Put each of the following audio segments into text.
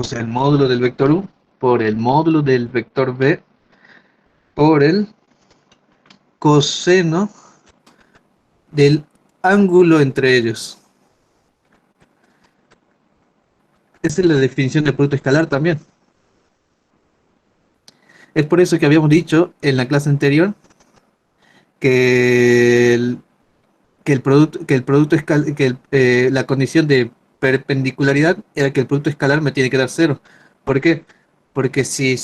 o sea, el módulo del vector u, por el módulo del vector b, por el coseno del ángulo entre ellos. Esa es la definición de producto escalar también. Es por eso que habíamos dicho en la clase anterior que el producto escalar, la condición de perpendicularidad era que el producto escalar me tiene que dar cero. ¿Por qué? Porque si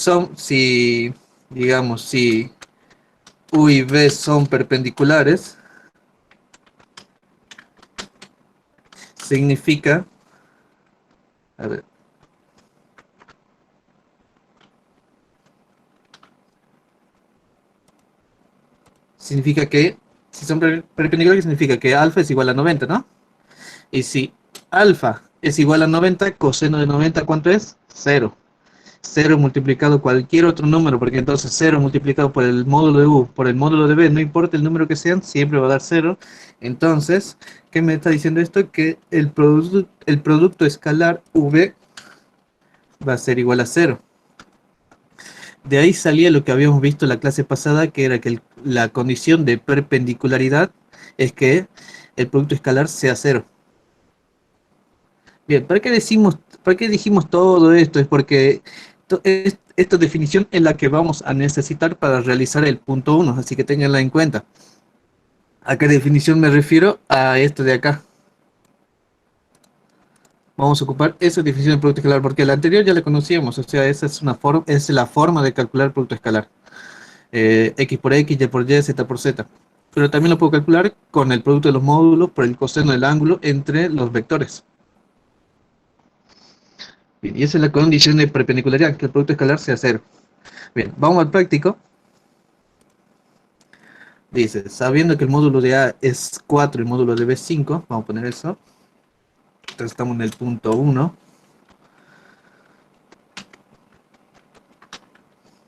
digamos, si u y b son perpendiculares, significa, a ver, significa que, si son perpendiculares, significa que alfa es igual a 90, ¿no? Y si alfa es igual a 90, coseno de 90, ¿cuánto es? Cero. Cero multiplicado cualquier otro número, porque entonces cero multiplicado por el módulo de u, por el módulo de b, no importa el número que sean, siempre va a dar cero. Entonces, ¿qué me está diciendo esto? Que el producto escalar v va a ser igual a cero. De ahí salía lo que habíamos visto en la clase pasada, que era que la condición de perpendicularidad es que el producto escalar sea cero. Bien, para qué dijimos todo esto? Es porque esta definición es la que vamos a necesitar para realizar el punto uno, así que ténganla en cuenta. ¿A qué definición me refiero? A esto de acá. Vamos a ocupar esa definición de producto escalar, porque la anterior ya la conocíamos, o sea, esa es es la forma de calcular el producto escalar. X por X, Y por Y, Z por Z. Pero también lo puedo calcular con el producto de los módulos por el coseno del ángulo entre los vectores. Bien, y esa es la condición de perpendicularidad, que el producto escalar sea cero. Bien, vamos al práctico. Dice, sabiendo que el módulo de A es 4 y el módulo de B es 5, vamos a poner eso. Entonces estamos en el punto 1.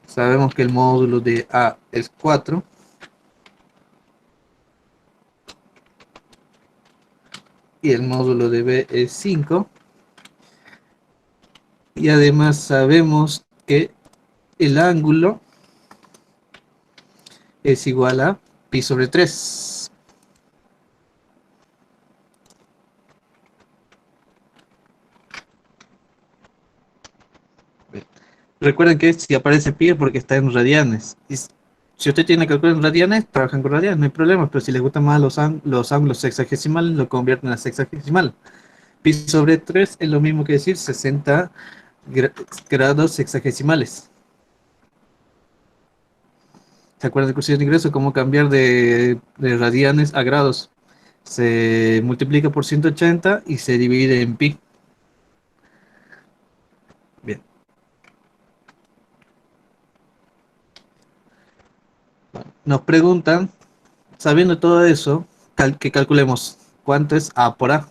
Sabemos que el módulo de A es 4 y el módulo de B es 5. Y además sabemos que el ángulo es igual a pi sobre 3. Recuerden que si aparece pi es porque está en radianes. Y si usted tiene que calcular en radianes, trabajan con radianes, no hay problema. Pero si les gustan más los ángulos sexagesimales, lo convierten a sexagesimal. Pi sobre 3 es lo mismo que decir 60 grados sexagesimales. ¿Se acuerdan del curso de ingreso? ¿Cómo cambiar de radianes a grados? Se multiplica por 180 y se divide en pi. Bien. Nos preguntan, sabiendo todo eso, que calculemos cuánto es A por A.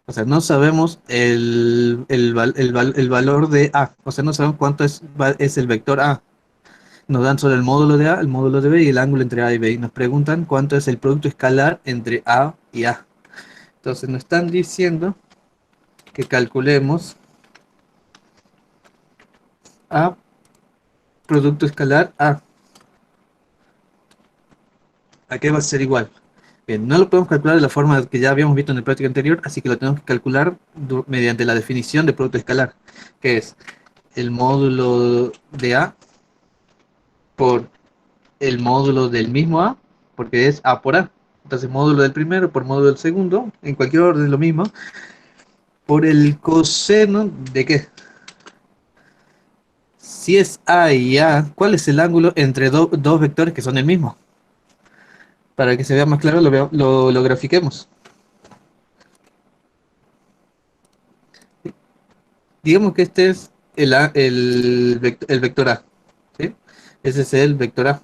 O sea, no sabemos el valor de A. O sea, no sabemos cuánto es el vector A. Nos dan solo el módulo de A, el módulo de B y el ángulo entre A y B. Y nos preguntan cuánto es el producto escalar entre A y A. Entonces nos están diciendo que calculemos A producto escalar A. ¿A qué va a ser igual? Bien, no lo podemos calcular de la forma que ya habíamos visto en el práctico anterior, así que lo tenemos que calcular mediante la definición de producto escalar, que es el módulo de A por el módulo del mismo A, porque es A por A. Entonces, módulo del primero por módulo del segundo, en cualquier orden lo mismo, por el coseno de qué. Si es A y A, ¿cuál es el ángulo entre dos vectores que son el mismo? Para que se vea más claro, lo grafiquemos. Digamos que este es el vector A. ¿Sí? Ese es el vector A.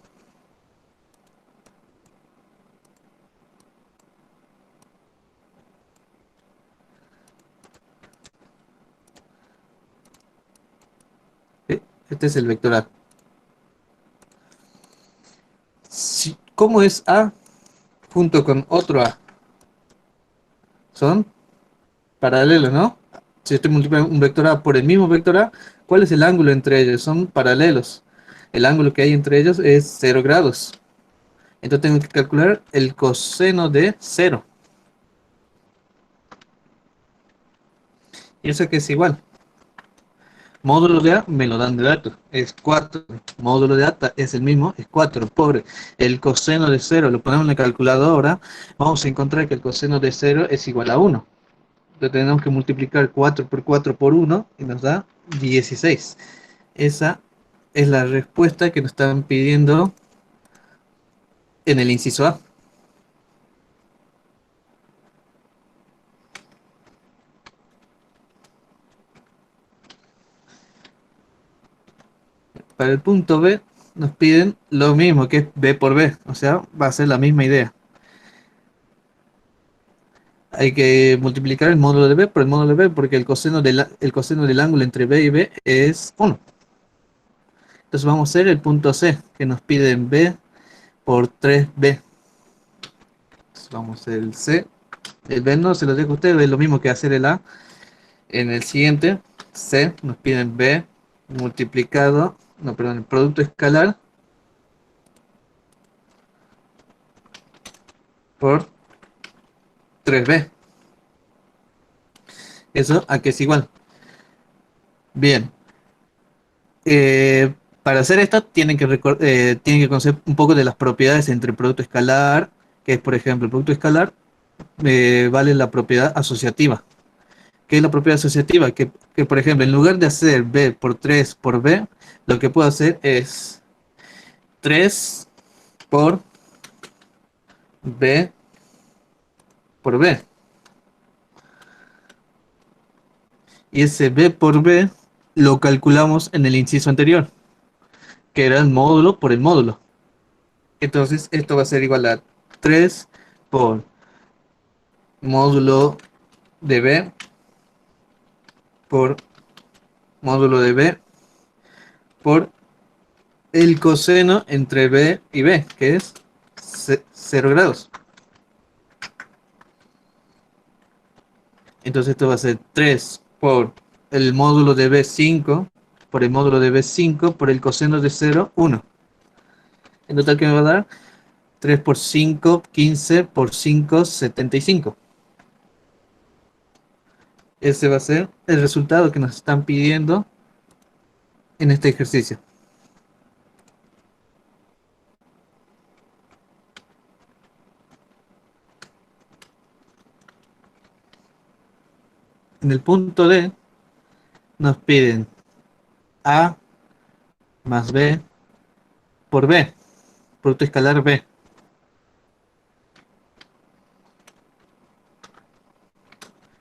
¿Sí? Este es el vector A. ¿Cómo es A junto con otro A? Son paralelos, ¿no? Si estoy multiplicando un vector A por el mismo vector A, ¿cuál es el ángulo entre ellos? Son paralelos. El ángulo que hay entre ellos es 0 grados. Entonces tengo que calcular el coseno de 0. Y eso que es igual. Módulo de A me lo dan de datos, es 4. Módulo de A es el mismo, es 4. Por el coseno de 0, lo ponemos en la calculadora, vamos a encontrar que el coseno de 0 es igual a 1. Entonces tenemos que multiplicar 4 por 4 por 1 y nos da 16. Esa es la respuesta que nos están pidiendo en el inciso A. Para el punto B nos piden lo mismo, que es B por B, o sea, va a ser la misma idea. Hay que multiplicar el módulo de B por el módulo de B porque el coseno del ángulo entre B y B es 1. Entonces vamos a hacer el punto C, que nos piden B por 3B. Entonces vamos a hacer el C. El B no se lo dejo a ustedes, es lo mismo que hacer el A. En el siguiente, C, nos piden B multiplicado, no, perdón, el producto escalar por 3B. Eso a que es igual. Bien. Para hacer esto tienen que conocer un poco de las propiedades entre el producto escalar, que es por ejemplo el producto escalar vale la propiedad asociativa. ¿Qué es la propiedad asociativa? Que por ejemplo en lugar de hacer B por 3 por B, lo que puedo hacer es 3 por B por B. Y ese B por B lo calculamos en el inciso anterior, que era el módulo por el módulo. Entonces esto va a ser igual a 3 por módulo de B por módulo de B por el coseno entre B y B, que es 0 grados. Entonces esto va a ser 3 por el módulo de B5 por el módulo de B5 por el coseno de 0, 1. En total, ¿qué me va a dar? 3 por 5, 15 por 5, 75. Ese va a ser el resultado que nos están pidiendo en este ejercicio. En el punto D nos piden A más B por B, producto escalar B.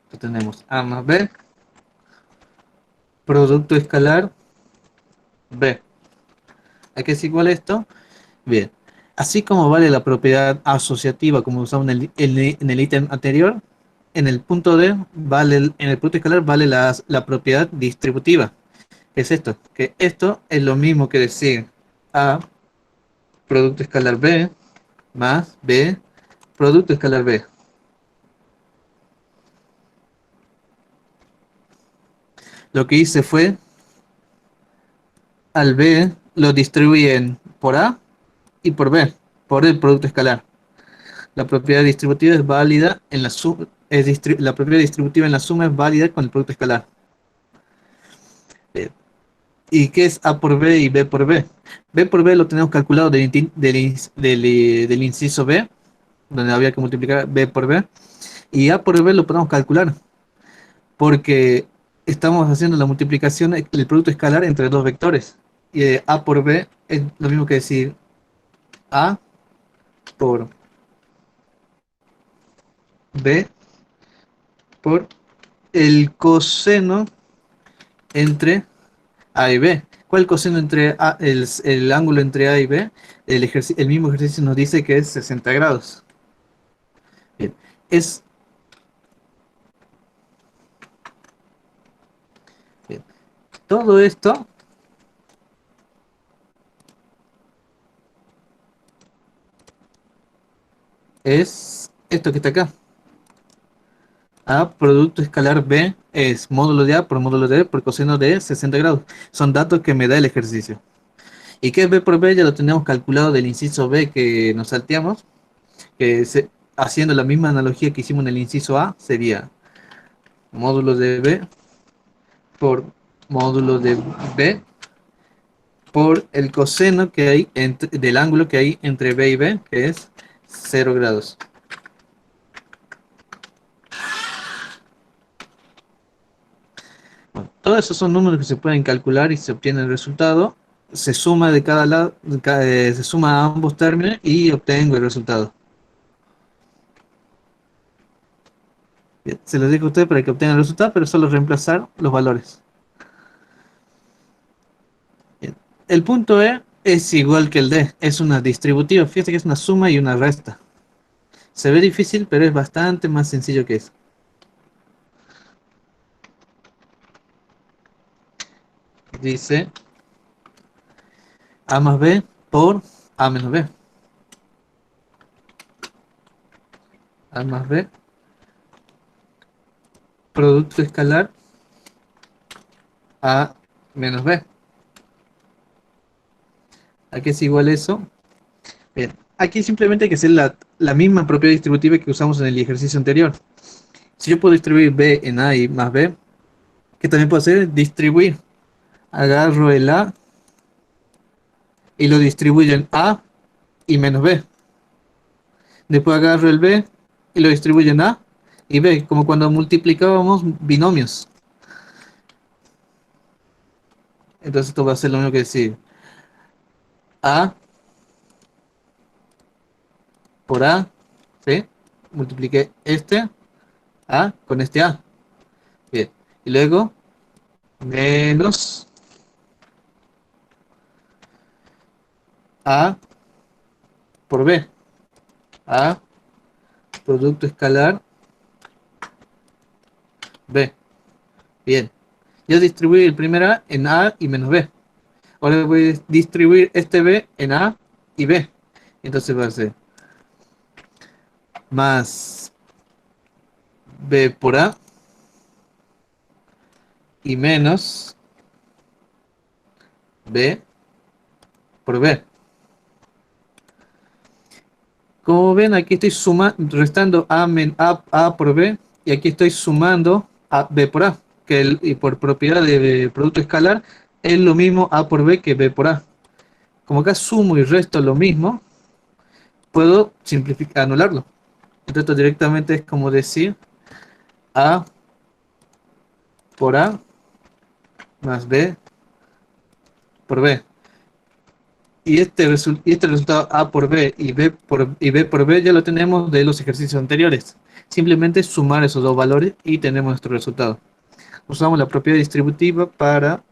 Entonces tenemos A más B, producto escalar B. ¿A qué es igual esto? Bien. Así como vale la propiedad asociativa como usamos en el ítem anterior, en el punto D, en el producto escalar vale la propiedad distributiva. ¿Qué es esto? Que esto es lo mismo que decir A producto escalar B más B producto escalar B. Lo que hice fue al B lo distribuyen por A y por B, por el producto escalar. La propiedad distributiva es válida en la suma, la propiedad distributiva en la suma es válida con el producto escalar. ¿Y qué es A por B y B por B? B por B lo tenemos calculado del inciso B, donde había que multiplicar B por B, y A por B lo podemos calcular, porque estamos haciendo la multiplicación del producto escalar entre dos vectores. Y A por B es lo mismo que decir A por B por el coseno entre A y B. ¿Cuál coseno entre A, el ángulo entre A y B? El mismo ejercicio nos dice que es 60 grados. Bien. Es, bien. Todo esto es esto que está acá. A producto escalar B es módulo de A por módulo de B por coseno de 60 grados. Son datos que me da el ejercicio. ¿Y qué es B por B? Ya lo tenemos calculado del inciso B que nos salteamos, que haciendo la misma analogía que hicimos en el inciso A, sería módulo de B por módulo de B por el coseno que hay del ángulo que hay entre B y B, que es 0 grados. Bueno, todos esos son números que se pueden calcular y se obtiene el resultado. Se suma de cada lado, se suma a ambos términos y obtengo el resultado. Bien, se los digo a ustedes para que obtengan el resultado, pero solo reemplazar los valores. Bien. El punto E es igual que el D, es una distributiva. Fíjate que es una suma y una resta. Se ve difícil, pero es bastante más sencillo que eso. Dice A más B por A menos B. A más B, producto escalar A menos B. ¿A qué es igual eso? Bien, aquí simplemente hay que hacer la misma propiedad distributiva que usamos en el ejercicio anterior. Si yo puedo distribuir B en A y más B, ¿qué también puedo hacer? Distribuir. Agarro el A y lo distribuyo en A y menos B. Después agarro el B y lo distribuyo en A y B, como cuando multiplicábamos binomios. Entonces esto va a ser lo mismo que decir A por A, ¿sí? Multipliqué este A con este A. Bien. Y luego menos A por B. A producto escalar B. Bien. Ya distribuí el primer A en A y menos B. Ahora voy a distribuir este B en A y B. Entonces va a ser más B por A y menos B por B. Como ven, aquí estoy restando A por B y aquí estoy sumando a B por A, y por propiedad de producto escalar es lo mismo A por B que B por A. Como acá sumo y resto lo mismo, puedo simplificar, anularlo. Entonces esto directamente es como decir A por A más B por B. Y este resultado A por B y B por B ya lo tenemos de los ejercicios anteriores. Simplemente sumar esos dos valores y tenemos nuestro resultado. Usamos la propiedad distributiva para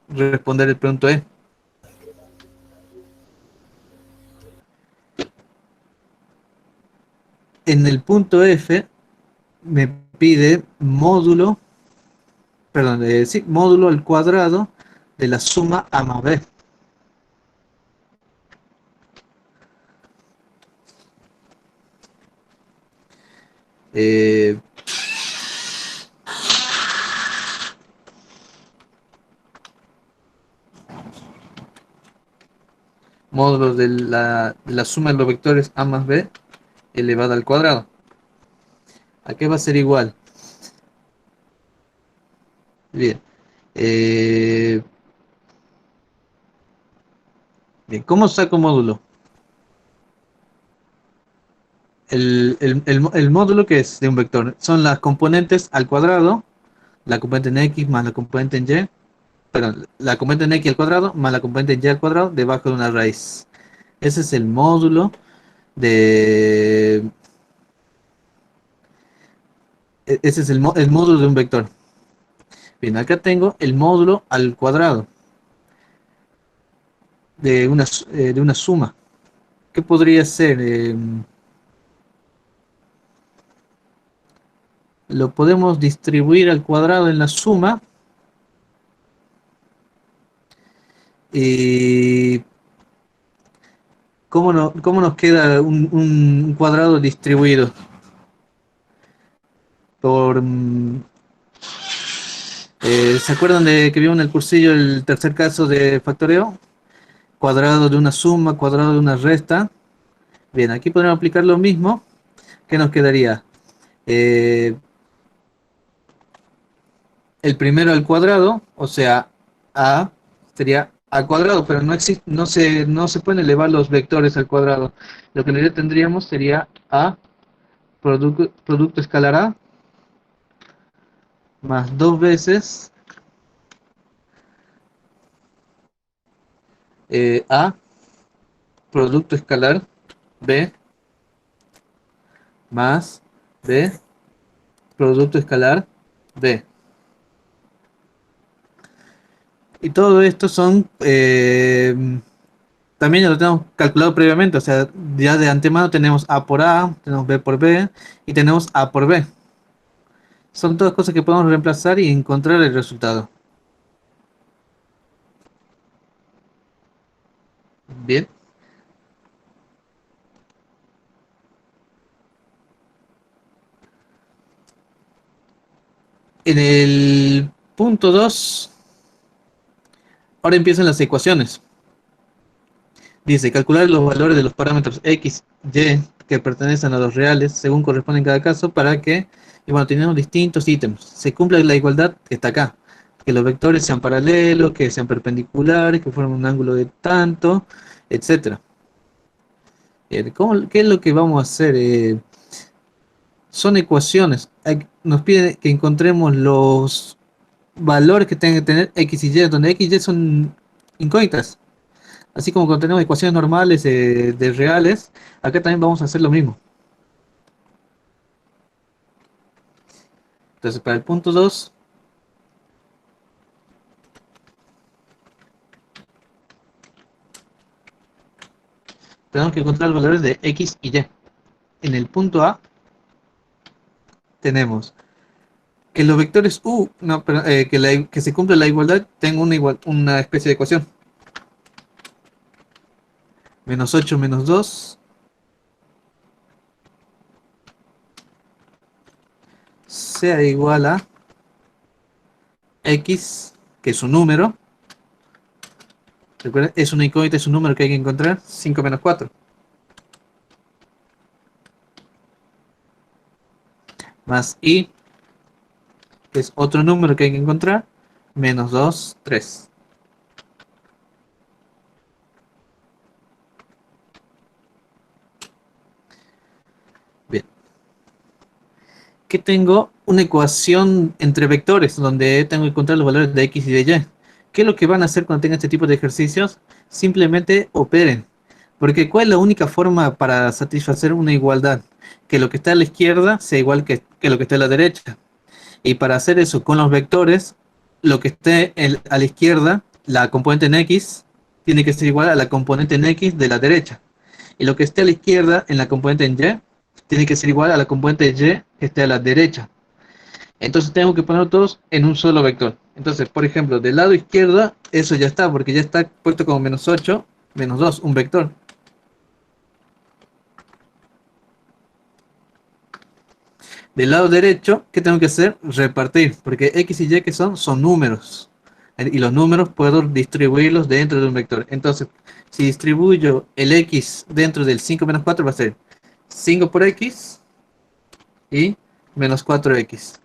responder el punto E. En el punto F me pide módulo, perdón, sí, módulo al cuadrado de la suma A más B. Eh, módulo de la suma de los vectores A más B elevada al cuadrado. ¿A qué va a ser igual? Bien. Eh, bien, ¿cómo saco módulo? El módulo que es de un vector son las componentes al cuadrado, la componente en X más la componente en Y, perdón, la componente en X al cuadrado más la componente en Y al cuadrado debajo de una raíz. Ese es el módulo de... Ese es el módulo de un vector. Bien, acá tengo el módulo al cuadrado de una suma. ¿Qué podría ser? Lo podemos distribuir al cuadrado en la suma. Y ¿cómo nos queda un cuadrado distribuido? por... ¿se acuerdan de que vimos en el cursillo el tercer caso de factoreo? Cuadrado de una suma, cuadrado de una resta. Bien, aquí podemos aplicar lo mismo. ¿Qué nos quedaría? Eh, el primero al cuadrado, o sea, a sería al cuadrado, pero no existe, no se pueden elevar los vectores al cuadrado. Lo que tendríamos sería a producto escalar a más dos veces a producto escalar b más b producto escalar b. Y todo esto son también ya lo tenemos calculado previamente, o sea, ya de antemano tenemos A por A, tenemos B por B y tenemos A por B. Son todas cosas que podemos reemplazar y encontrar el resultado. Bien. En el punto 2 ahora empiezan las ecuaciones. Dice, calcular los valores de los parámetros X, Y que pertenecen a los reales según corresponde en cada caso para que, y bueno, tenemos distintos ítems. Se cumpla la igualdad que está acá. Que los vectores sean paralelos, que sean perpendiculares, que formen un ángulo de tanto, etcétera. ¿Qué es lo que vamos a hacer? Son ecuaciones. Nos pide que encontremos los valores que tengan que tener X y Y, donde X y Y son incógnitas. Así como cuando tenemos ecuaciones normales de reales, acá también vamos a hacer lo mismo. Entonces, para el punto 2 tenemos que encontrar los valores de X y Y. En el punto A tenemos que los vectores U, no, que se cumple la igualdad, tengo una especie de ecuación. Menos 8 menos 2 sea igual a X, que es un número. Recuerden, es una incógnita, es un número que hay que encontrar. 5 menos 4. Más Y, que es otro número que hay que encontrar. Menos 2 3. Bien. Que tengo una ecuación entre vectores donde tengo que encontrar los valores de X y de Y. ¿Qué es lo que van a hacer cuando tengan este tipo de ejercicios? Simplemente operen. Porque ¿cuál es la única forma para satisfacer una igualdad? Que lo que está a la izquierda sea igual que lo que está a la derecha. Y para hacer eso con los vectores, lo que esté a la izquierda, la componente en X, tiene que ser igual a la componente en X de la derecha. Y lo que esté a la izquierda en la componente en Y, tiene que ser igual a la componente de Y que esté a la derecha. Entonces tengo que poner todos en un solo vector. Entonces, por ejemplo, del lado izquierdo, eso ya está, porque ya está puesto como menos 8, menos 2, un vector. Del lado derecho, ¿qué tengo que hacer? Repartir, porque X y Y que son números. Y los números puedo distribuirlos dentro de un vector. Entonces, si distribuyo el X dentro del 5 menos 4, va a ser 5 por X y menos 4X.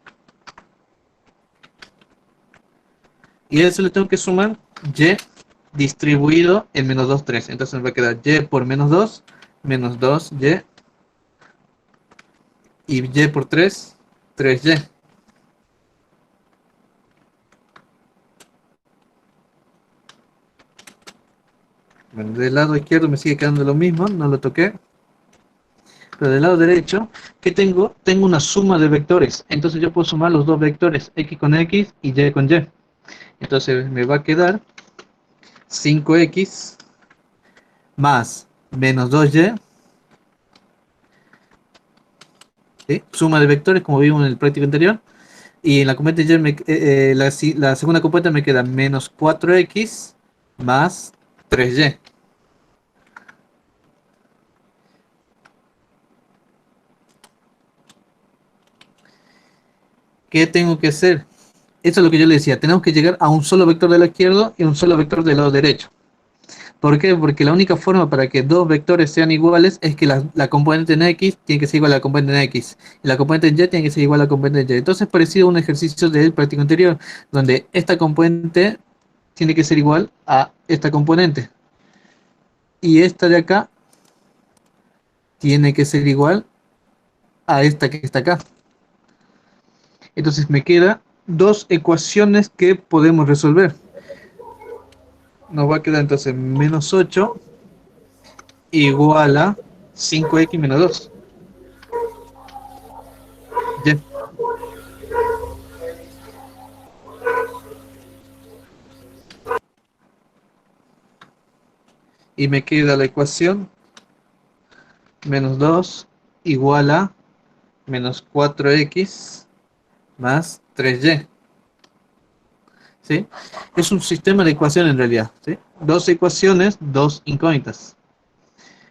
Y a eso le tengo que sumar Y distribuido en menos 2 3. Entonces me va a quedar Y por menos 2, menos 2Y, y Y por 3, 3Y. Bueno, del lado izquierdo me sigue quedando lo mismo, no lo toqué. Pero del lado derecho, ¿qué tengo? Tengo una suma de vectores. Entonces yo puedo sumar los dos vectores, X con X y Y con Y. Entonces me va a quedar 5X más menos 2Y, ¿sí? Suma de vectores como vimos en el práctico anterior. Y en la componente Y, la segunda componente me queda menos 4X más 3Y. ¿Qué tengo que hacer? Eso es lo que yo le decía, tenemos que llegar a un solo vector del lado izquierdo y un solo vector del lado derecho. ¿Por qué? Porque la única forma para que dos vectores sean iguales es que la componente en X tiene que ser igual a la componente en X y la componente en Y tiene que ser igual a la componente en Y. Entonces es parecido a un ejercicio del práctico anterior, donde esta componente tiene que ser igual a esta componente y esta de acá tiene que ser igual a esta que está acá. Entonces me quedan dos ecuaciones que podemos resolver. Nos va a quedar entonces menos 8 igual a 5x menos 2. Ya. Y me queda la ecuación menos 2 igual a menos 4x más 3y. ¿Sí? Es un sistema de ecuaciones en realidad. ¿Sí? Dos ecuaciones, dos incógnitas.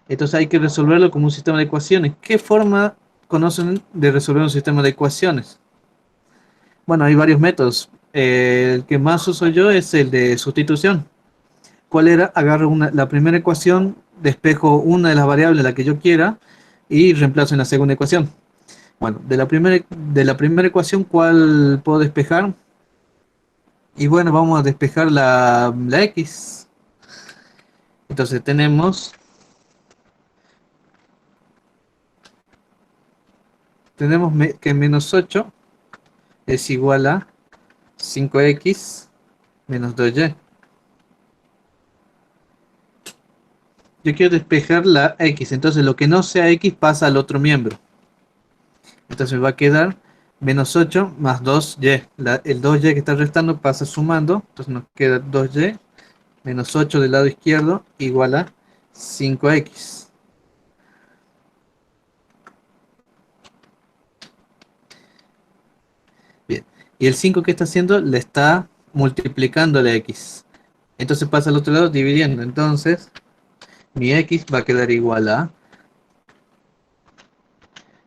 Entonces hay que resolverlo como un sistema de ecuaciones. ¿Qué forma conocen de resolver un sistema de ecuaciones? Bueno, hay varios métodos. El que más uso yo es el de sustitución. ¿Cuál era? Agarro la primera ecuación, despejo una de las variables, la que yo quiera, y reemplazo en la segunda ecuación. Bueno, de la primera ecuación, ¿cuál puedo despejar? Y bueno, vamos a despejar la x. Entonces tenemos que menos 8 es igual a 5x menos 2y. Yo quiero despejar la x, entonces lo que no sea x pasa al otro miembro. Entonces me va a quedar menos 8 más 2y. El 2y que está restando pasa sumando, entonces nos queda 2y menos 8 del lado izquierdo igual a 5x. Bien, y el 5 que está haciendo le está multiplicando la x. Entonces pasa al otro lado dividiendo, entonces mi x va a quedar igual a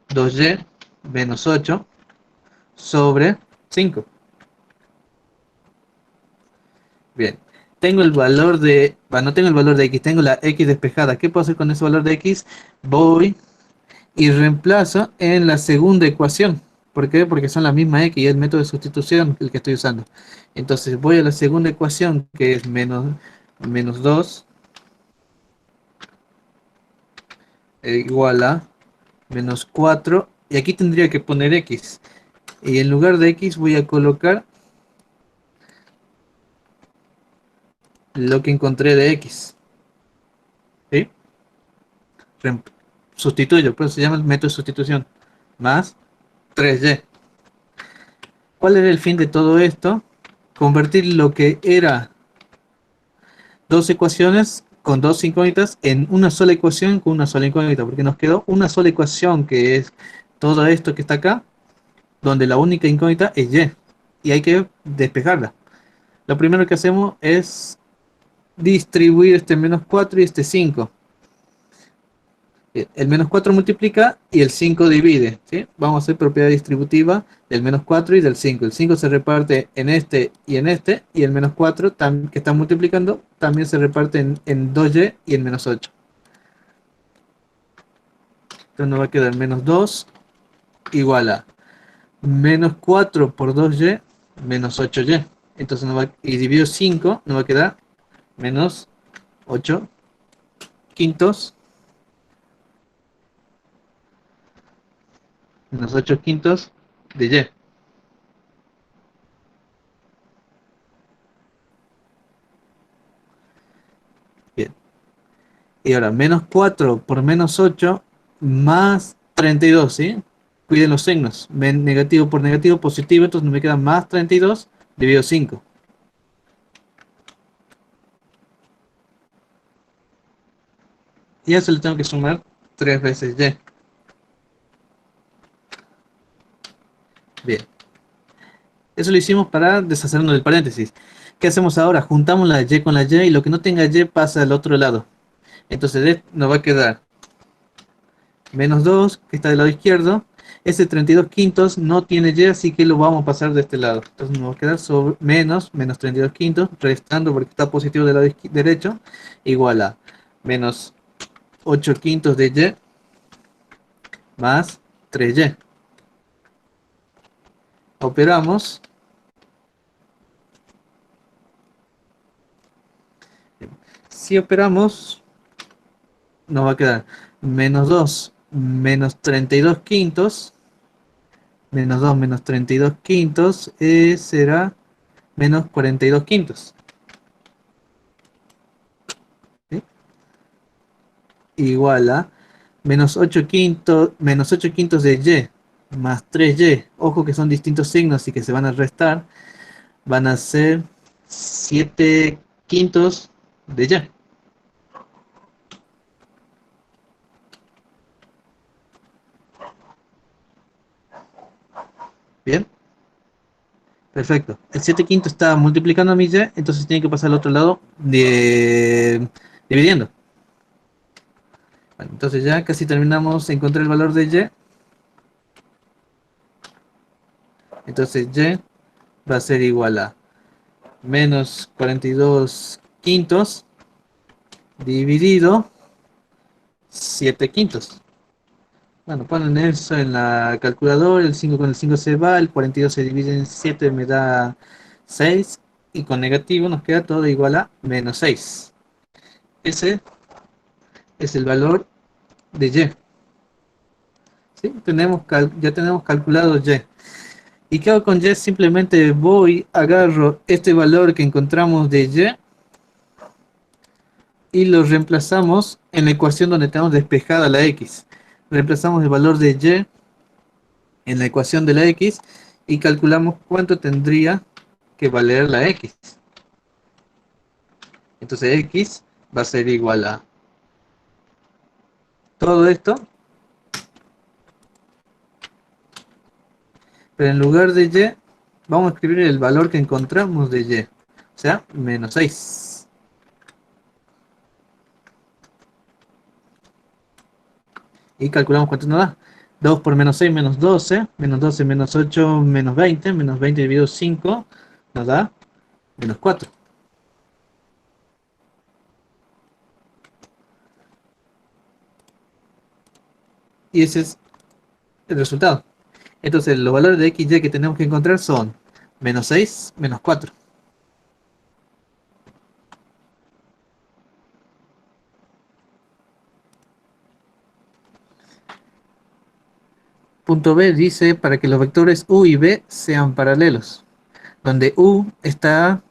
2y menos 8 sobre 5. Bien, tengo el valor de, bueno, no tengo el valor de x, tengo la x despejada. ¿Qué puedo hacer con ese valor de x? Voy y reemplazo en la segunda ecuación. ¿Por qué? Porque son la misma x y el método de sustitución el que estoy usando. Entonces voy a la segunda ecuación, que es menos 2 igual a menos 4. Y aquí tendría que poner x. Y en lugar de x voy a colocar lo que encontré de x. ¿Sí? Sustituyo, pues se llama el método de sustitución. Más 3y. ¿Cuál era el fin de todo esto? Convertir lo que era dos ecuaciones con dos incógnitas en una sola ecuación con una sola incógnita, porque nos quedó una sola ecuación que es todo esto que está acá, donde la única incógnita es y, y hay que despejarla. Lo primero que hacemos es distribuir este menos 4 y este 5. El menos 4 multiplica y el 5 divide, ¿sí? Vamos a hacer propiedad distributiva del menos 4 y del 5. El 5 se reparte en este, y el menos 4 que está multiplicando también se reparte en 2y y en menos 8. Entonces nos va a quedar menos 2 igual a menos 4 por 2y menos 8y. Entonces y dividido 5 nos va a quedar menos 8 quintos menos 8 quintos de y. Bien. Y ahora, menos 4 por menos 8 más 32, ¿sí? Cuiden los signos. Negativo por negativo, positivo, entonces me queda más 32 dividido 5. Y a eso le tengo que sumar 3 veces y. Bien. Eso lo hicimos para deshacernos del paréntesis. ¿Qué hacemos ahora? Juntamos la y con la y lo que no tenga y pasa al otro lado. Entonces nos va a quedar menos 2, que está del lado izquierdo, Ese 32 quintos no tiene y, así que lo vamos a pasar de este lado. Entonces nos va a quedar sobre menos 32 quintos, restando porque está positivo del lado derecho, igual a menos 8 quintos de y más 3y. Operamos. Si operamos, nos va a quedar menos 2 menos 32 quintos, menos 2 menos 32 quintos, será menos 42 quintos. ¿Sí? Igual a menos 8 quintos de y más 3y. Ojo que son distintos signos y que se van a restar. Van a ser 7 quintos de y. Bien. Perfecto. El 7 quinto está multiplicando a mi y, entonces tiene que pasar al otro lado dividiendo. Bueno, entonces ya casi terminamos de encontrar el valor de y. Entonces y va a ser igual a menos 42 quintos dividido 7 quintos. Bueno, ponen eso en la calculadora, el 5 con el 5 se va, el 42 se divide en 7 me da 6, y con negativo nos queda todo igual a menos 6. Ese es el valor de y. ¿Sí? Ya tenemos calculado y. ¿Y qué hago con y? Simplemente agarro este valor que encontramos de y lo reemplazamos en la ecuación donde tenemos despejada la x. Reemplazamos el valor de y en la ecuación de la x y calculamos cuánto tendría que valer la x. Entonces x va a ser igual a todo esto, pero en lugar de y vamos a escribir el valor que encontramos de y, o sea, menos 6. Y calculamos cuánto nos da. 2 por menos 6 menos 12, menos 12 menos 8 menos 20 dividido 5 nos da menos 4. Y ese es el resultado. Entonces los valores de x y que tenemos que encontrar son menos 6, menos 4. Punto B dice para que los vectores u y b sean paralelos, donde u está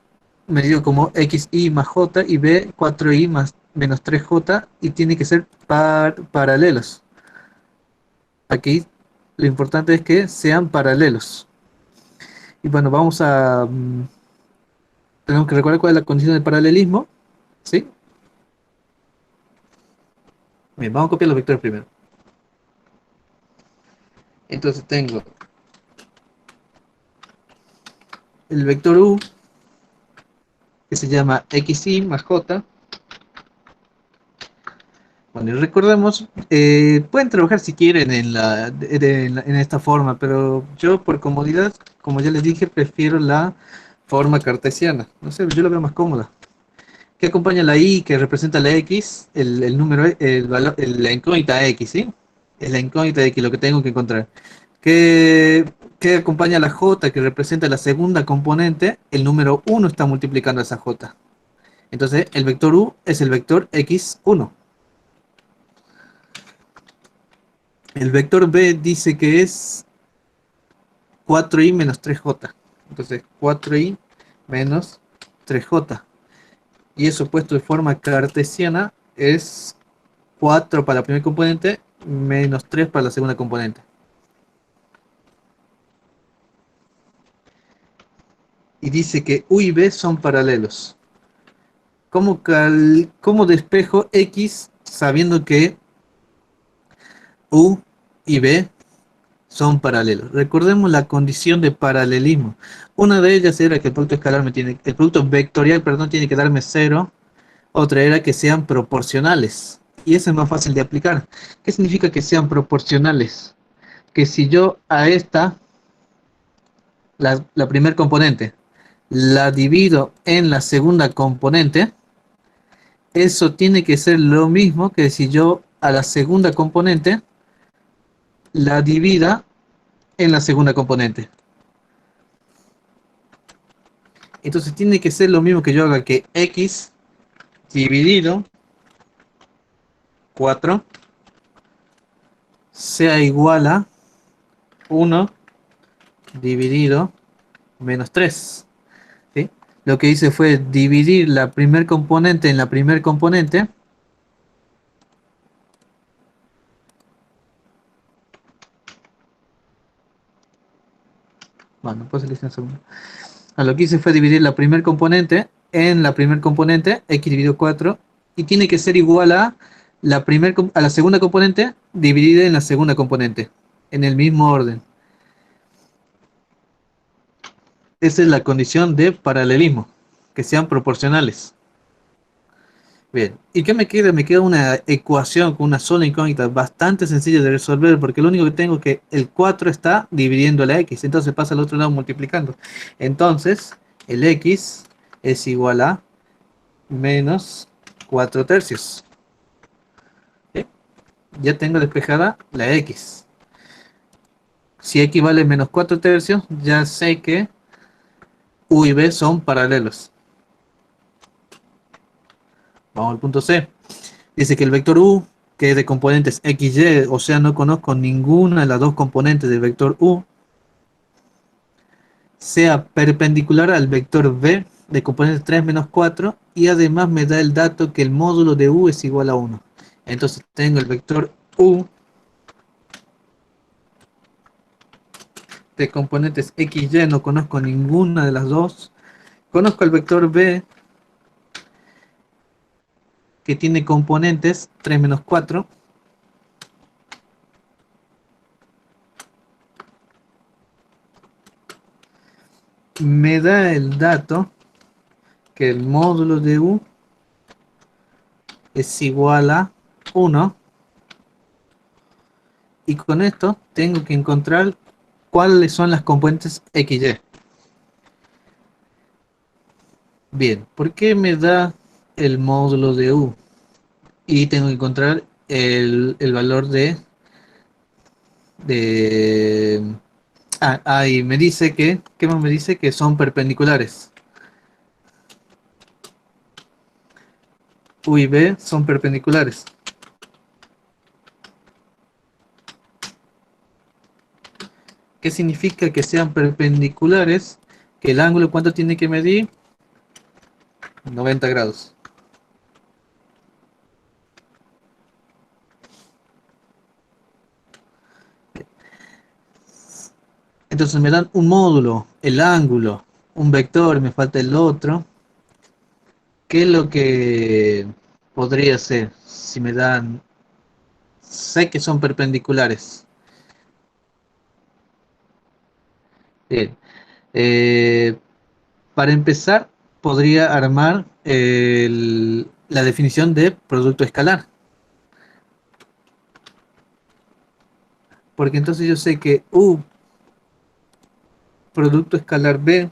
medido como xy más j y b 4y más menos 3j y tiene que ser paralelos. Aquí lo importante es que sean paralelos. Y bueno, tenemos que recordar cuál es la condición de paralelismo. ¿Sí? Bien, vamos a copiar los vectores primero. Entonces tengo el vector u, que se llama xy más j. Bueno, y recordemos, pueden trabajar si quieren en esta forma, pero yo por comodidad, como ya les dije, prefiero la forma cartesiana. No sé, yo lo veo más cómoda. ¿Qué acompaña la i que representa la x? El número, el valor, la incógnita x, ¿sí? Es la incógnita x lo que tengo que encontrar. ¿Qué acompaña la j que representa la segunda componente? El número 1 está multiplicando esa j. Entonces el vector u es el vector x1. El vector b dice que es 4i menos 3j. Entonces 4i menos 3j. Y eso puesto de forma cartesiana es 4 para la primera componente menos 3 para la segunda componente. Y dice que u y b son paralelos. ¿Cómo despejo x sabiendo que u y b son paralelos? Recordemos la condición de paralelismo. Una de ellas era que el producto vectorial, perdón, tiene que darme 0. Otra era que sean proporcionales. Y eso es más fácil de aplicar. ¿Qué significa que sean proporcionales? que si yo a esta, la primer componente, la divido en la segunda componente, eso tiene que ser lo mismo que si yo a la segunda componente la divida en la segunda componente. Entonces tiene que ser lo mismo que yo haga que x dividido 4 sea igual a 1 dividido menos 3. ¿Sí? Lo que hice fue dividir la primer componente en la primer componente. Bueno, pues el segundo. Lo que hice fue dividir la primer componente en la primer componente, x dividido 4, y tiene que ser igual a a la segunda componente dividida en la segunda componente, en el mismo orden. Esa es la condición de paralelismo, que sean proporcionales. Bien, ¿y qué me queda? Me queda una ecuación con una sola incógnita bastante sencilla de resolver, porque lo único que tengo es que el 4 está dividiendo la x, entonces pasa al otro lado multiplicando. Entonces, el x es igual a menos 4 tercios. ¿Sí? Ya tengo despejada la x. Si x vale menos 4 tercios, ya sé que u y b son paralelos. Vamos al punto C. Dice que el vector u, que es de componentes x, y, o sea, no conozco ninguna de las dos componentes del vector u, sea perpendicular al vector v de componentes 3 menos 4, y además me da el dato que el módulo de u es igual a 1. Entonces tengo el vector u de componentes x, y, no conozco ninguna de las dos. Conozco el vector b, que tiene componentes 3 menos 4. Me da el dato que el módulo de u es igual a 1. Y con esto tengo que encontrar cuáles son las componentes x, y. Bien, ¿por qué me da el módulo de u? Y tengo que encontrar el valor de... ahí me dice que... ¿Qué más me dice? Que son perpendiculares. U y b son perpendiculares. ¿Qué significa que sean perpendiculares? Que el ángulo, ¿cuánto tiene que medir? 90 grados. Entonces me dan un módulo, el ángulo, un vector, me falta el otro. ¿Qué es lo que podría ser si me dan? Sé que son perpendiculares. Bien. Eh, para empezar, podría armar la definición de producto escalar. Porque entonces yo sé que U producto escalar B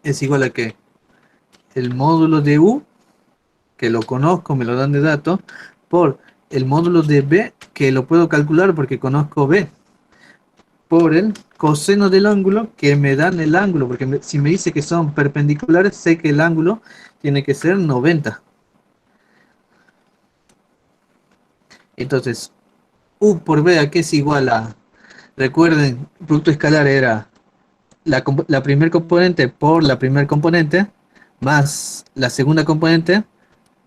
es igual a que el módulo de U, que lo conozco, me lo dan de datos, por el módulo de B, que lo puedo calcular porque conozco B, por el coseno del ángulo, que me dan el ángulo, porque si me dice que son perpendiculares, sé que el ángulo tiene que ser 90. Entonces, U por B, ¿a qué es igual a? Recuerden, producto escalar era la primer componente por la primer componente, más la segunda componente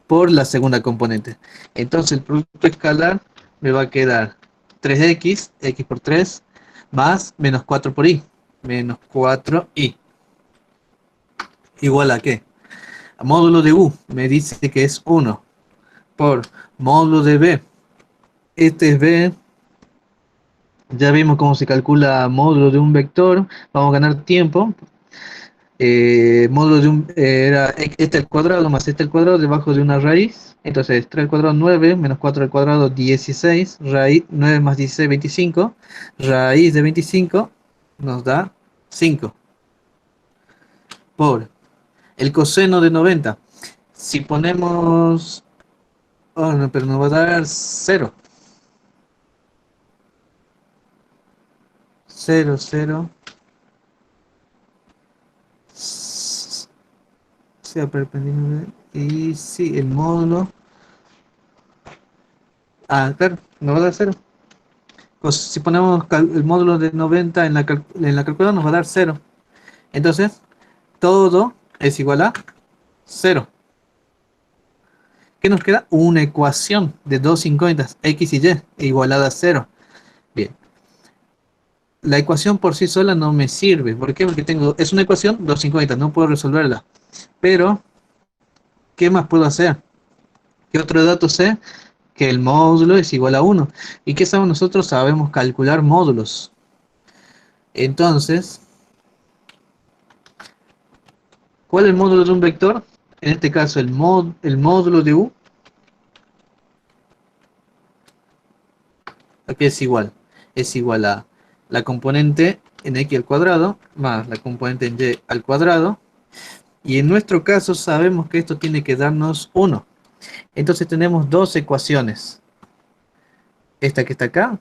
por la segunda componente. Entonces el producto escalar me va a quedar 3x, x por 3, más menos 4 por y, menos 4y. ¿Igual a qué? A módulo de u me dice que es 1 por módulo de b. Este es b. Ya vimos cómo se calcula módulo de un vector. Vamos a ganar tiempo. Módulo de un, era este al cuadrado más este al cuadrado debajo de una raíz. Entonces 3 al cuadrado 9 menos 4 al cuadrado 16, raíz 9 más 16 25, raíz de 25 nos da 5 por el coseno de 90. Si ponemos, oh, no, pero nos va a dar 0, 0, 0, sea perpendicular. Y sí, el módulo, claro, nos va a dar 0. Pues si ponemos el módulo de 90 en la calculadora nos va a dar 0. Entonces, todo es igual a 0. ¿Qué nos queda? Una ecuación de dos incógnitas, x y y, igualada a 0. Bien, la ecuación por sí sola no me sirve. ¿Por qué? Porque es una ecuación, dos incógnitas, no puedo resolverla. Pero, ¿qué más puedo hacer? ¿Qué otro dato sé? Que el módulo es igual a 1. ¿Y qué sabemos nosotros? Sabemos calcular módulos. Entonces, ¿cuál es el módulo de un vector? En este caso, el módulo de u, aquí es igual a la componente en x al cuadrado más la componente en y al cuadrado. Y en nuestro caso sabemos que esto tiene que darnos 1. Entonces tenemos dos ecuaciones. Esta que está acá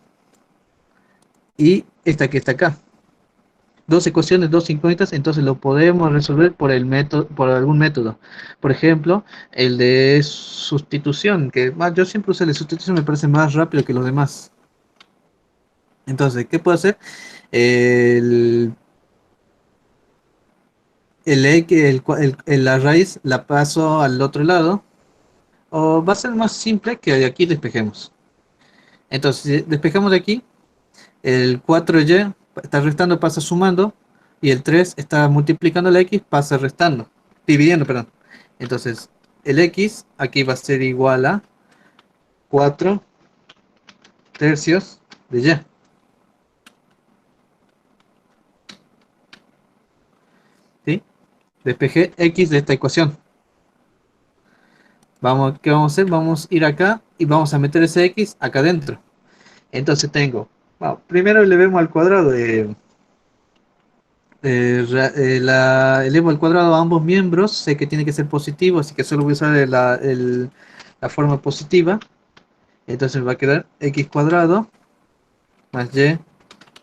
y esta que está acá. Dos ecuaciones, dos incógnitas, entonces lo podemos resolver por el método, por algún método. Por ejemplo, el de sustitución, que yo siempre uso el de sustitución, me parece más rápido que los demás. Entonces, ¿qué puedo hacer? El, la raíz la paso al otro lado, o va a ser más simple que de aquí despejemos. Entonces, si despejamos de aquí, el 4y está restando, pasa sumando, y el 3 está multiplicando la x, pasa restando, dividiendo, perdón. Entonces, el x aquí va a ser igual a 4 tercios de y. ¿Sí? Despejé x de esta ecuación. ¿Qué vamos a hacer? Vamos a ir acá y vamos a meter ese x acá adentro. Entonces tengo, bueno, primero elevemos al cuadrado, elevo al cuadrado a ambos miembros, sé que tiene que ser positivo, así que solo voy a usar la forma positiva. Entonces va a quedar x cuadrado más y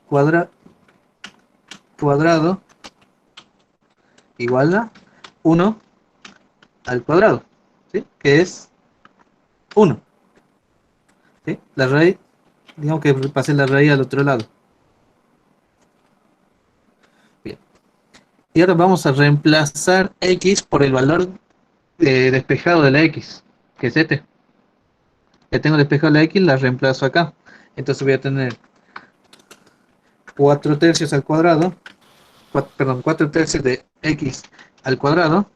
cuadra, cuadrado igual a 1 al cuadrado, ¿sí? Que es 1, ¿sí? La raíz, digamos que pase la raíz al otro lado. Bien. Y ahora vamos a reemplazar x por el valor despejado de la x, que es este. Ya tengo despejado la x, la reemplazo acá. Entonces voy a tener 4 tercios al cuadrado, perdón, 4 tercios de x al cuadrado,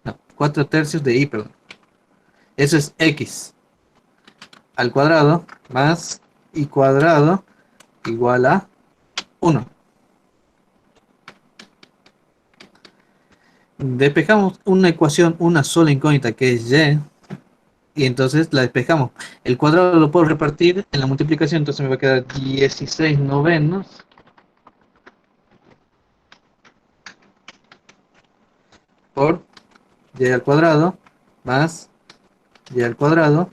no, 4 tercios de y, perdón. Eso es x al cuadrado más y cuadrado igual a 1. Despejamos una ecuación, una sola incógnita que es y entonces la despejamos. El cuadrado lo puedo repartir en la multiplicación, entonces me va a quedar 16 novenos por y al cuadrado más y al cuadrado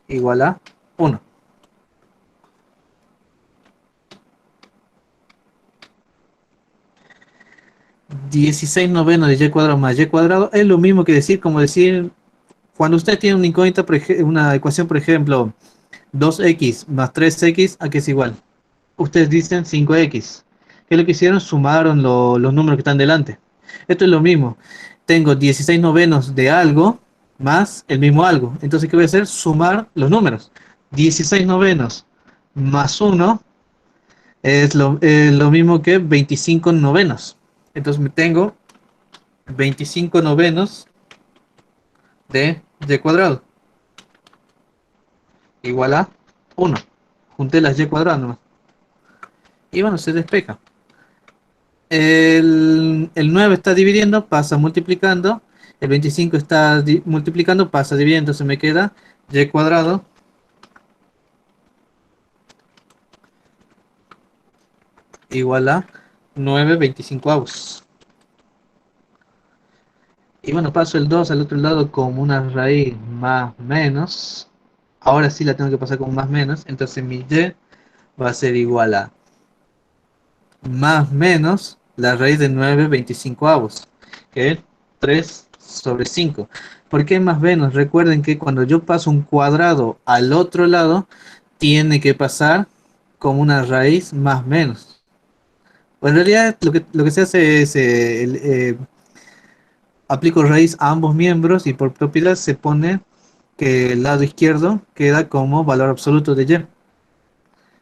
igual a 1. 16 novenos de y cuadrado más y cuadrado es lo mismo que decir, como decir, cuando usted tiene una incógnita, una ecuación, por ejemplo, 2x más 3x, ¿a qué es igual? Ustedes dicen 5x. ¿Qué es lo que hicieron? Sumaron los números que están delante. Esto es lo mismo. Tengo 16 novenos de algo más el mismo algo. Entonces, ¿qué voy a hacer? Sumar los números. 16 novenos más 1 es lo mismo que 25 novenos. Entonces me tengo 25 novenos de y cuadrado igual a 1. Junté las y cuadradas nomás. Y bueno, se despeja. El 9 está dividiendo, pasa multiplicando. El 25 está multiplicando, pasa dividiendo. Se me queda y cuadrado igual a 9/25. Y bueno, paso el 2 al otro lado como una raíz más menos. Ahora sí la tengo que pasar como más menos. Entonces mi y va a ser igual a más menos la raíz de 9/25, que es 3/5. ¿Por qué más menos? Recuerden que cuando yo paso un cuadrado al otro lado, tiene que pasar como una raíz más menos. Pues en realidad lo que se hace es aplico raíz a ambos miembros y por propiedad se pone que el lado izquierdo queda como valor absoluto de y.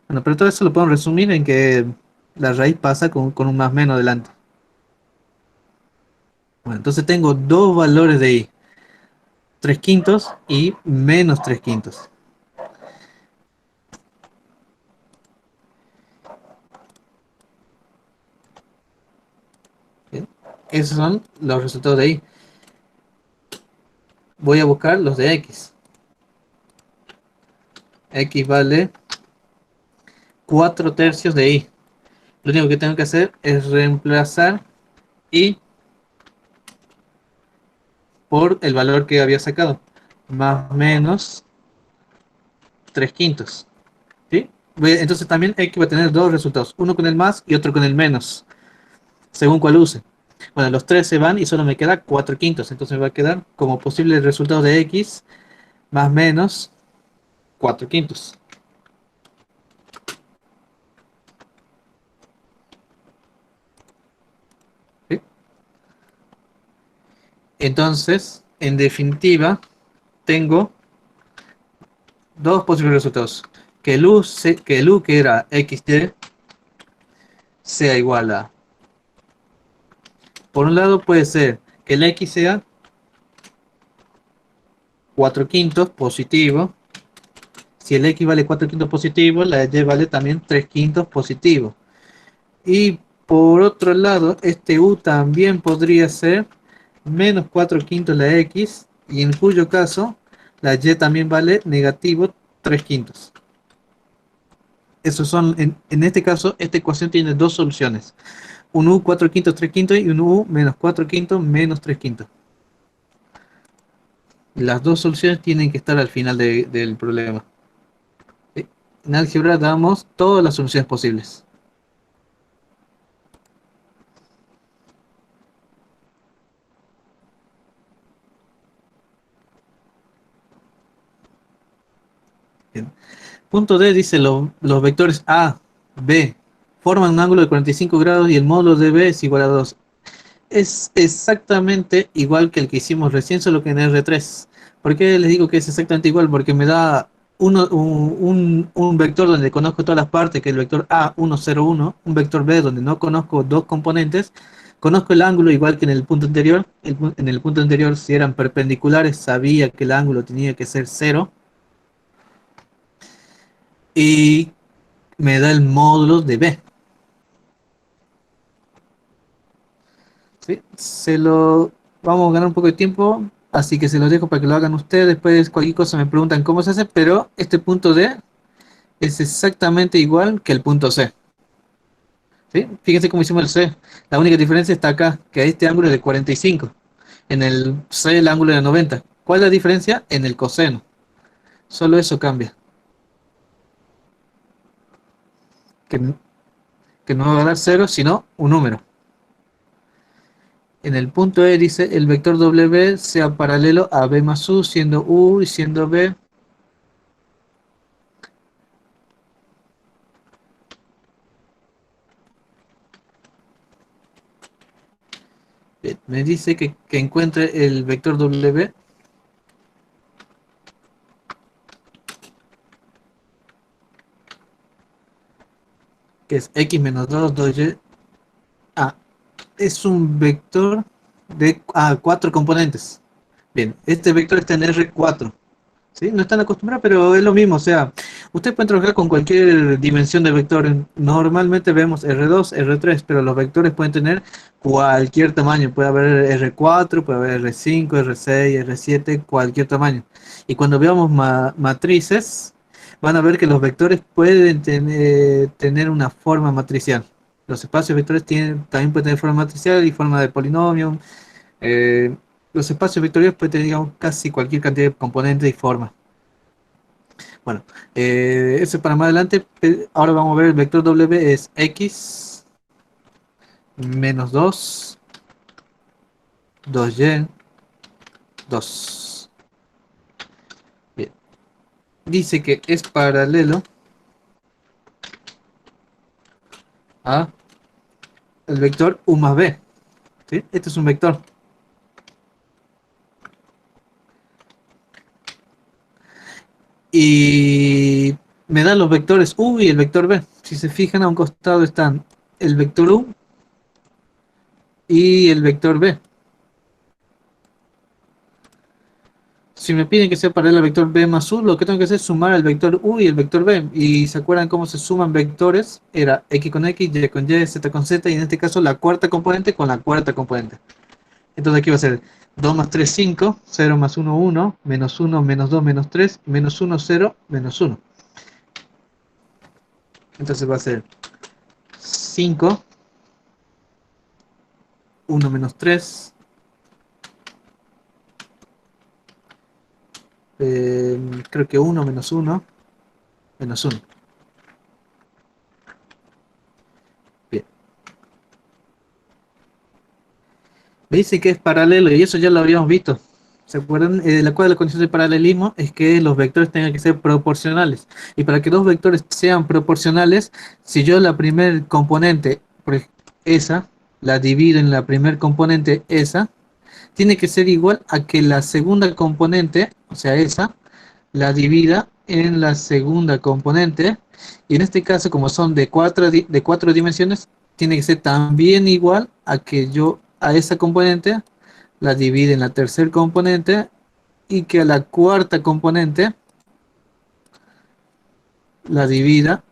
Bueno, pero todo eso lo podemos resumir en que la raíz pasa con un más menos delante. Bueno, entonces tengo dos valores de y, 3 quintos y menos 3 quintos. ¿Bien? Esos son los resultados de y. Voy a buscar los de x. X vale 4 tercios de y. Lo único que tengo que hacer es reemplazar y por el valor que había sacado. Más menos 3 quintos. ¿Sí? Entonces también x va a tener dos resultados. Uno con el más y otro con el menos. Según cuál use. Bueno, los tres se van y solo me queda 4 quintos. Entonces me va a quedar como posible resultado de x más menos 4 quintos. ¿Sí? Entonces, en definitiva, tengo dos posibles resultados. Que el u que era xy sea igual a... Por un lado puede ser que el x sea 4 quintos positivo. Si el x vale 4 quintos positivo, la y vale también 3 quintos positivo. Y por otro lado, este u también podría ser menos 4 quintos la x, y en cuyo caso la y también vale negativo 3 quintos. Esos son, en este caso, esta ecuación tiene dos soluciones. Un u 4 quintos 3 quintos y un u menos 4 quintos menos 3 quintos. Las dos soluciones tienen que estar al final del problema. En álgebra damos todas las soluciones posibles. Bien. Punto D dice los vectores A, B forman un ángulo de 45 grados y el módulo de B es igual a 2. Es exactamente igual que el que hicimos recién, solo que en R3. ¿Por qué les digo que es exactamente igual? Porque me da un vector donde conozco todas las partes, que es el vector A, 1, 0, 1, un vector B donde no conozco dos componentes, conozco el ángulo igual que en el punto anterior. En el punto anterior, si eran perpendiculares, sabía que el ángulo tenía que ser 0, y me da el módulo de B. ¿Sí? Vamos a ganar un poco de tiempo, así que se los dejo para que lo hagan ustedes. Después cualquier cosa me preguntan cómo se hace, pero este punto D es exactamente igual que el punto C. ¿Sí? Fíjense cómo hicimos el C. La única diferencia está acá, que este ángulo es de 45. En el C el ángulo es de 90. ¿Cuál es la diferencia? En el coseno. Solo eso cambia. Que, que no va a dar 0, sino un número. En el punto E dice el vector W sea paralelo a B más U, siendo U y siendo B. Bien, me dice que encuentre el vector W, que es x menos 2, 2y. Ah, es un vector de 4 componentes. Bien, este vector está en R4. ¿Sí? No están acostumbrados, pero es lo mismo. O sea, Usted puede trabajar con cualquier dimensión de vector. Normalmente vemos R2, R3, pero los vectores pueden tener cualquier tamaño. Puede haber R4, puede haber R5, R6, R7, cualquier tamaño. Y cuando veamos matrices, van a ver que los vectores pueden tener una forma matricial. Los espacios vectores también pueden tener forma matricial y forma de polinomio. Eh, los espacios vectoriales pueden tener, digamos, casi cualquier cantidad de componentes y formas. Bueno, eso para más adelante. Ahora vamos a ver el vector W es X menos 2, 2Y, 2. Bien. Dice que es paralelo a el vector U más B. ¿Sí? Este es un vector. Y me dan los vectores U y el vector B. Si se fijan, a un costado están el vector U y el vector B. Si me piden que sea paralelo al vector B más U, lo que tengo que hacer es sumar el vector U y el vector B. Y se acuerdan cómo se suman vectores. Era X con X, Y con Y, Z con Z, y en este caso la cuarta componente con la cuarta componente. Entonces aquí va a ser 2 más 3, 5, 0 más 1, 1, menos 1, menos 2, menos 3, menos 1, 0, menos 1. Entonces va a ser 5, 1 menos 3, creo que 1 menos 1, menos 1. Bien. Me dice que es paralelo y eso ya lo habíamos visto. ¿Se acuerdan? La cual de la condición de paralelismo es que los vectores tengan que ser proporcionales. Y para que dos vectores sean proporcionales, si yo la primer componente, esa, la divido en la primer componente esa, tiene que ser igual a que la segunda componente, o sea esa, la divida en la segunda componente. Y en este caso, como son de cuatro dimensiones, tiene que ser también igual a que yo a esa componente la divide en la tercera componente y que a la cuarta componente la divida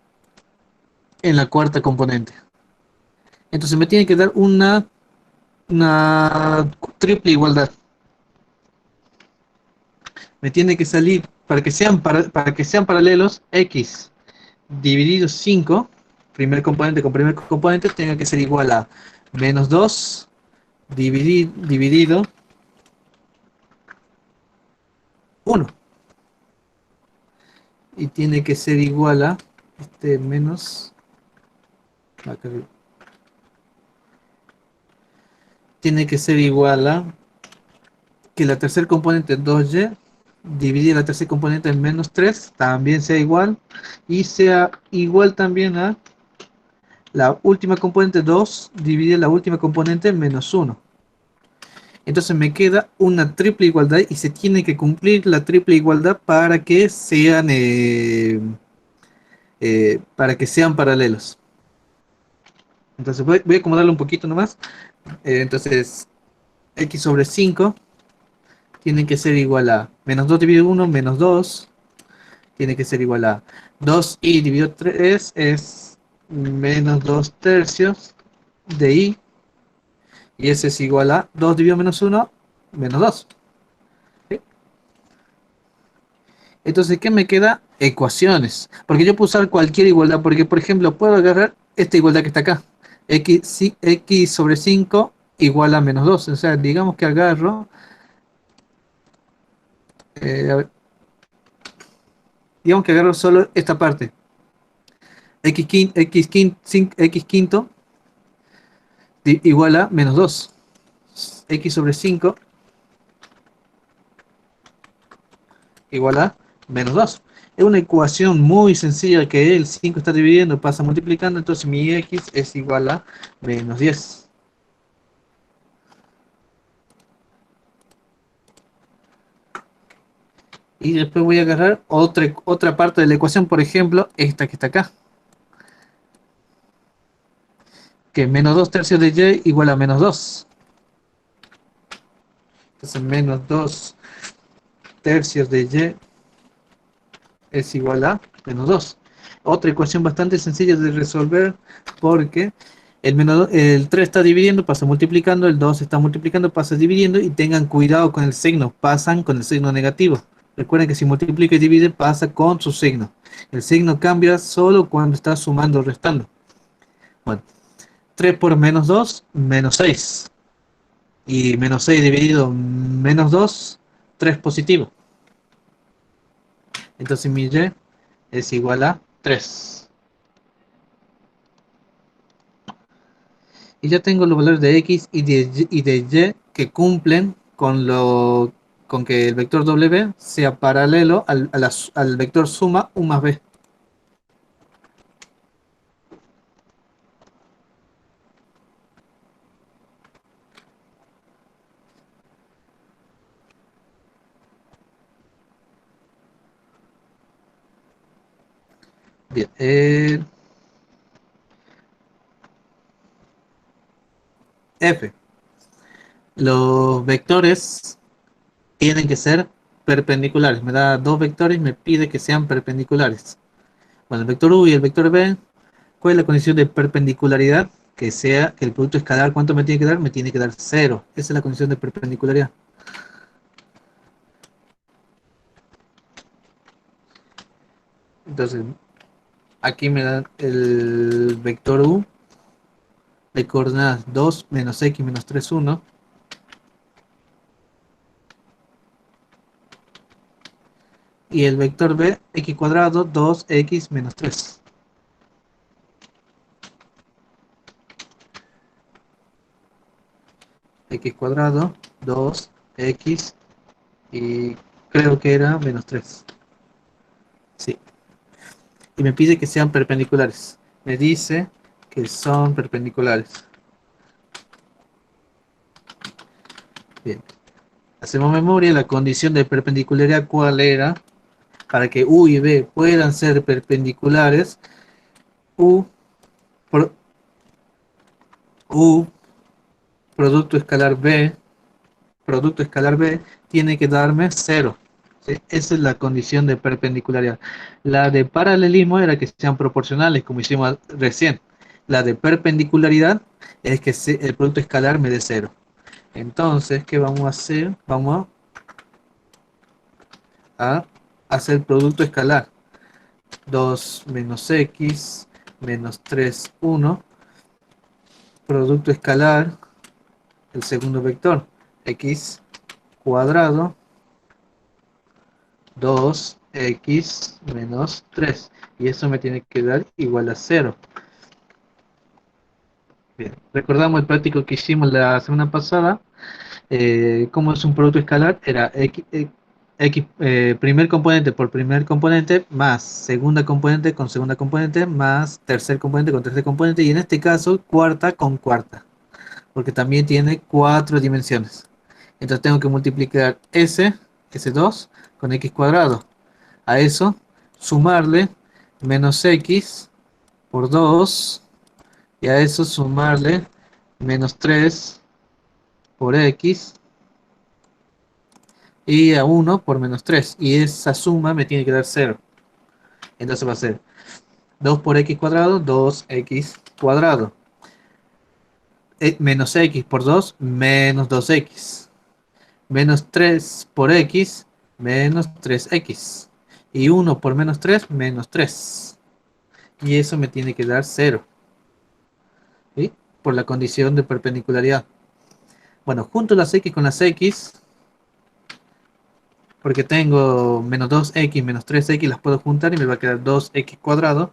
en la cuarta componente. Entonces me tiene que dar una triple igualdad. Me tiene que salir para que sean paralelos x dividido 5, primer componente con primer componente, tenga que ser igual a menos 2 dividido 1. Y tiene que ser igual a menos, tiene que ser igual a que la tercer componente 2y dividir la tercer componente en menos 3 también sea igual, y sea igual también a la última componente 2 dividir la última componente en menos 1. Entonces me queda una triple igualdad y se tiene que cumplir la triple igualdad para que sean paralelos. Entonces voy a acomodarlo un poquito nomás. Entonces x sobre 5 tiene que ser igual a menos 2 dividido 1 menos 2. Tiene que ser igual a 2i dividido 3 es menos 2 tercios de i. Y ese es igual a 2 dividido menos 1 menos 2. ¿Sí? Entonces, ¿qué me queda? Ecuaciones. Porque yo puedo usar cualquier igualdad. Porque, por ejemplo, puedo agarrar esta igualdad que está acá. X sobre 5 igual a menos 2. O sea, digamos que agarro... a ver, digamos que agarro solo esta parte. X quinto igual a menos 2. X sobre 5 igual a menos 2. Es una ecuación muy sencilla que el 5 está dividiendo, pasa multiplicando, entonces mi x es igual a menos 10. Y después voy a agarrar otra parte de la ecuación, por ejemplo, esta que está acá. Que menos 2 tercios de y igual a menos 2. Entonces menos 2 tercios de y es igual a menos 2. Otra ecuación bastante sencilla de resolver porque el 3 está dividiendo, pasa multiplicando, el 2 está multiplicando, pasa dividiendo y tengan cuidado con el signo, pasan con el signo negativo. Recuerden que si multiplica y divide pasa con su signo. El signo cambia solo cuando está sumando o restando. Bueno, 3 por menos 2, menos 6. Y menos 6 dividido menos 2, 3 positivo. Entonces mi y es igual a 3. Y ya tengo los valores de x y de y que cumplen con que el vector w sea paralelo al vector suma u más b. Bien, f. Los vectores tienen que ser perpendiculares. Me da dos vectores y me pide que sean perpendiculares. Bueno, el vector u y el vector b, ¿cuál es la condición de perpendicularidad? Que sea que el producto escalar, ¿cuánto me tiene que dar? Me tiene que dar cero. Esa es la condición de perpendicularidad. Entonces, aquí me da el vector u de coordenadas 2 menos x menos 3 1. Y el vector b, x cuadrado 2x menos 3. X cuadrado 2x y creo que era menos 3. Sí. Y me pide que sean perpendiculares. Me dice que son perpendiculares. Bien. Hacemos memoria. La condición de perpendicularidad, ¿cuál era? Para que u y b puedan ser perpendiculares, u, pro, u producto escalar b, producto escalar b tiene que darme 0. ¿Sí? Esa es la condición de perpendicularidad. La de paralelismo era que sean proporcionales, como hicimos recién. La de perpendicularidad es que el producto escalar me dé 0. Entonces, ¿qué vamos a hacer? Vamos a hacer producto escalar. 2 menos x menos 3, 1. Producto escalar, el segundo vector, x cuadrado 2x menos 3. Y eso me tiene que dar igual a 0. Bien, recordamos el práctico que hicimos la semana pasada. ¿Cómo es un producto escalar? Era x, primer componente por primer componente, más segunda componente con segunda componente, más tercer componente con tercer componente, y en este caso cuarta con cuarta, porque también tiene 4 dimensiones. Entonces tengo que multiplicar S2 con x cuadrado. A eso sumarle menos x por 2 y a eso sumarle menos 3 por x y a 1 por menos 3. Y esa suma me tiene que dar 0. Entonces va a ser 2 por x cuadrado, 2x cuadrado. Menos x por 2, menos 2x. Menos 3 por x, menos 3x. Y 1 por menos 3, menos 3. Y eso me tiene que dar 0. ¿Sí? Por la condición de perpendicularidad. Bueno, junto las x con las x, porque tengo menos 2x menos 3x, las puedo juntar y me va a quedar 2x cuadrado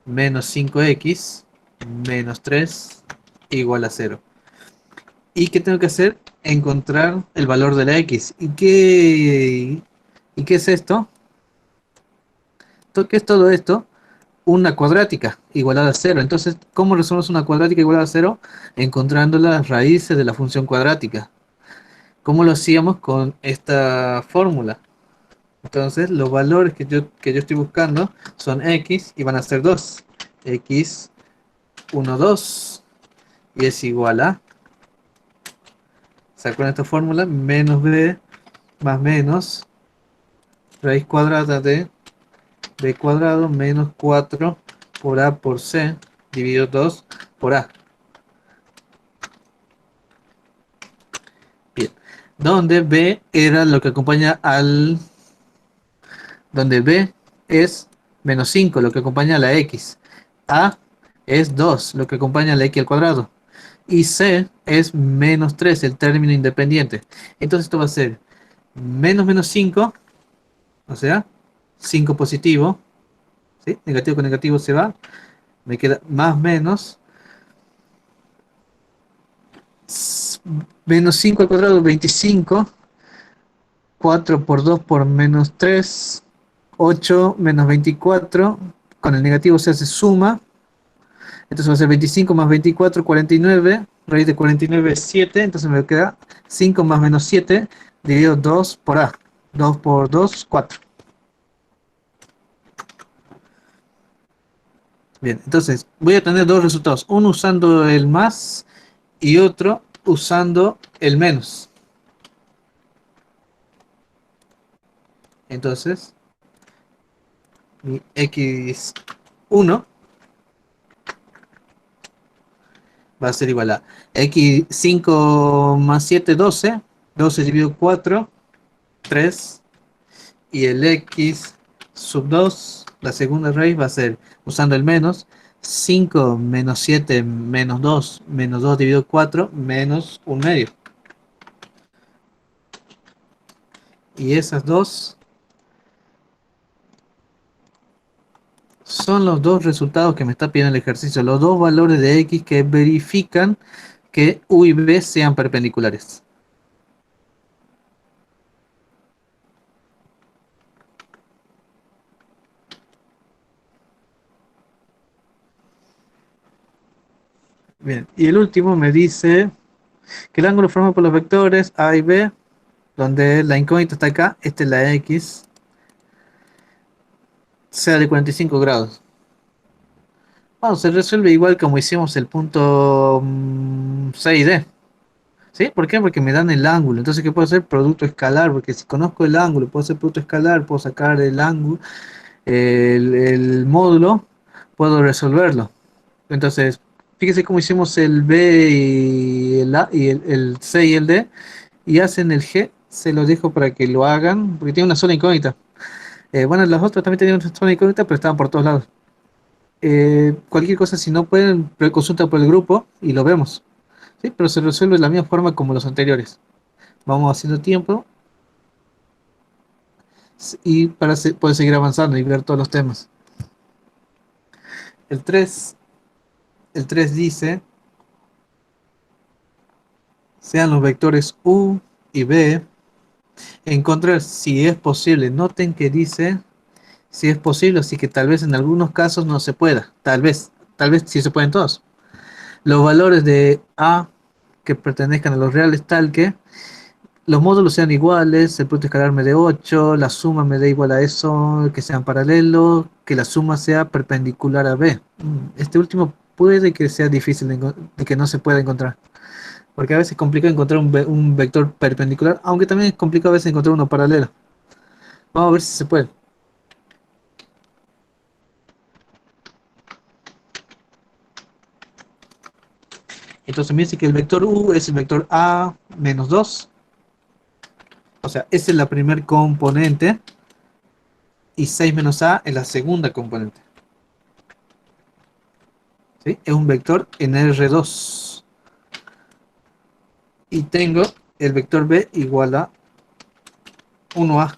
menos 5x menos 3 igual a 0. ¿Y qué tengo que hacer? Encontrar el valor de la x. ¿Y qué es esto? ¿Qué es todo esto? Una cuadrática igualada a 0. Entonces, ¿cómo resolvemos una cuadrática igualada a 0? Encontrando las raíces de la función cuadrática. ¿Cómo lo hacíamos con esta fórmula? Entonces, los valores que yo estoy buscando son x y van a ser 2. X 1, 2. Y es igual a, ¿se acuerdan esta fórmula? Menos b más menos raíz cuadrada de b cuadrado menos 4 por a por c dividido 2 por a. Bien. Donde b era lo que acompaña al... Donde b es menos 5, lo que acompaña a la x. A es 2, lo que acompaña a la x al cuadrado. Y c es menos 3, el término independiente. Entonces esto va a ser menos 5, o sea, 5 positivo, ¿sí? Negativo con negativo se va, me queda más menos, menos 5 al cuadrado, 25, 4 por 2 por menos 3, 8 menos 24, con el negativo se hace suma, entonces va a ser 25 más 24, 49, raíz de 49 es 7, entonces me queda 5 más menos 7, dividido 2 por a, 2 por 2, 4. Bien, entonces voy a tener dos resultados, uno usando el más y otro usando el menos. Entonces, mi x1 va a ser igual a x5 más 7, 12, 12 dividido 4, 3, y el x sub 2, la segunda raíz va a ser, usando el menos, 5 menos 7 menos 2 dividido 4, menos un medio. Y esas dos son los dos resultados que me está pidiendo el ejercicio, los dos valores de x que verifican que u y b sean perpendiculares. Bien, y el último me dice que el ángulo formado por los vectores a y b, donde la incógnita está acá, esta es la x, sea de 45 grados. Bueno, se resuelve igual como hicimos el punto C y D. ¿Sí? ¿Por qué? Porque me dan el ángulo. Entonces, ¿qué puedo hacer? Producto escalar, porque si conozco el ángulo, puedo hacer producto escalar, puedo sacar el ángulo, el módulo, puedo resolverlo. Entonces, fíjese cómo hicimos el B y el A y el C y el D, y hacen el G, se los dejo para que lo hagan, porque tiene una sola incógnita. Bueno, las otras también tenían una sola incógnita, pero estaban por todos lados. Cualquier cosa, si no pueden, consulta por el grupo y lo vemos. ¿Sí? Pero se resuelve de la misma forma como los anteriores. Vamos haciendo tiempo y para poder seguir avanzando y ver todos los temas. El 3, el 3 dice, sean los vectores u y b, encontrar si es posible. Noten que dice si es posible, así que tal vez en algunos casos no se pueda. Tal vez sí se pueden todos. Los valores de a que pertenezcan a los reales tal que los módulos sean iguales, el producto escalar me dé 8, la suma me dé igual a eso, que sean paralelos, que la suma sea perpendicular a b. Este último puede que sea difícil de que no se pueda encontrar, porque a veces es complicado encontrar un vector perpendicular, aunque también es complicado a veces encontrar uno paralelo. Vamos a ver si se puede. Entonces me dice que el vector u es el vector a menos 2, o sea, esa es la primer componente, y 6 menos a es la segunda componente. ¿Sí? Es un vector en R2. Y tengo el vector b igual a 1a.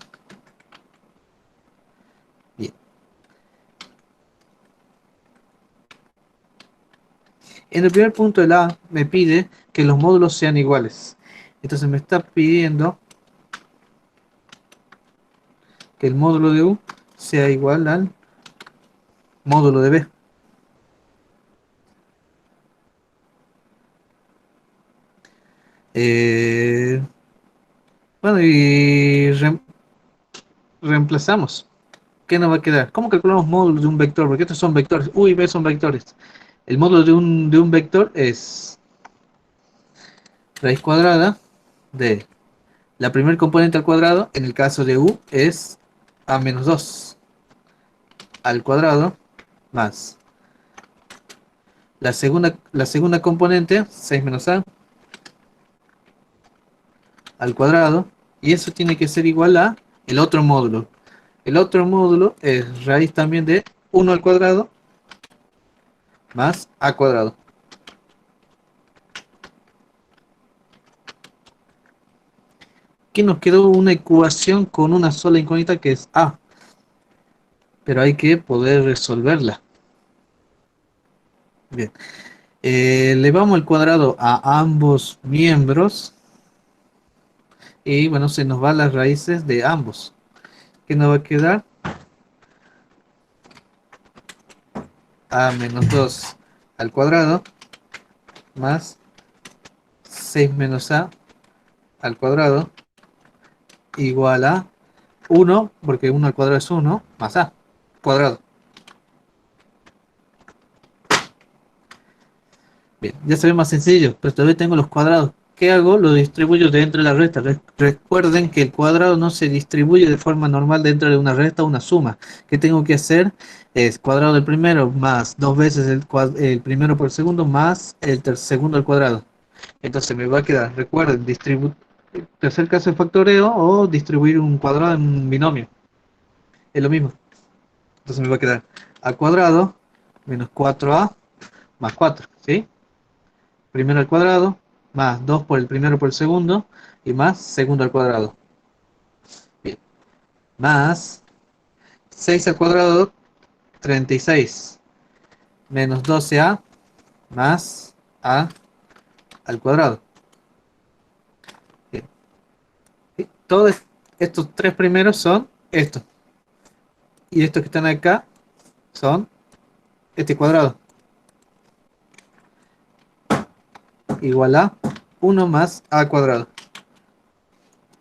Bien. En el primer punto del a me pide que los módulos sean iguales. Entonces me está pidiendo que el módulo de u sea igual al módulo de b. Eh, bueno, y reemplazamos. ¿Qué nos va a quedar? ¿Cómo calculamos módulos de un vector? Porque estos son vectores. U y b son vectores. El módulo de un vector es raíz cuadrada de la primer componente al cuadrado. En el caso de u es a menos 2 al cuadrado más la segunda componente, 6 menos a al cuadrado, y eso tiene que ser igual a el otro módulo. El otro módulo es raíz también de 1 al cuadrado más a cuadrado. Aquí nos quedó una ecuación con una sola incógnita que es a, pero hay que poder resolverla. Bien, elevamos al cuadrado a ambos miembros y bueno, se nos van las raíces de ambos. ¿Qué nos va a quedar? A menos 2 al cuadrado más 6 menos a al cuadrado igual a 1, porque 1 al cuadrado es 1, más a cuadrado. Bien, ya se ve más sencillo, pero todavía tengo los cuadrados. ¿Qué hago? Lo distribuyo dentro de la resta. Recuerden que el cuadrado no se distribuye de forma normal dentro de una resta o una suma. ¿Qué tengo que hacer? Es cuadrado del primero más dos veces el primero por el segundo más el segundo al cuadrado. Entonces me va a quedar, recuerden, tercer caso de factoreo o distribuir un cuadrado en un binomio. Es lo mismo. Entonces me va a quedar a cuadrado menos 4a más 4, ¿sí? Primero al cuadrado, más 2 por el primero por el segundo, y más segundo al cuadrado. Bien. Más 6 al cuadrado, 36. Menos 12a, más a al cuadrado. Bien. ¿Sí? Todos estos tres primeros son estos. Y estos que están acá son este cuadrado. Igual a 1 más a cuadrado.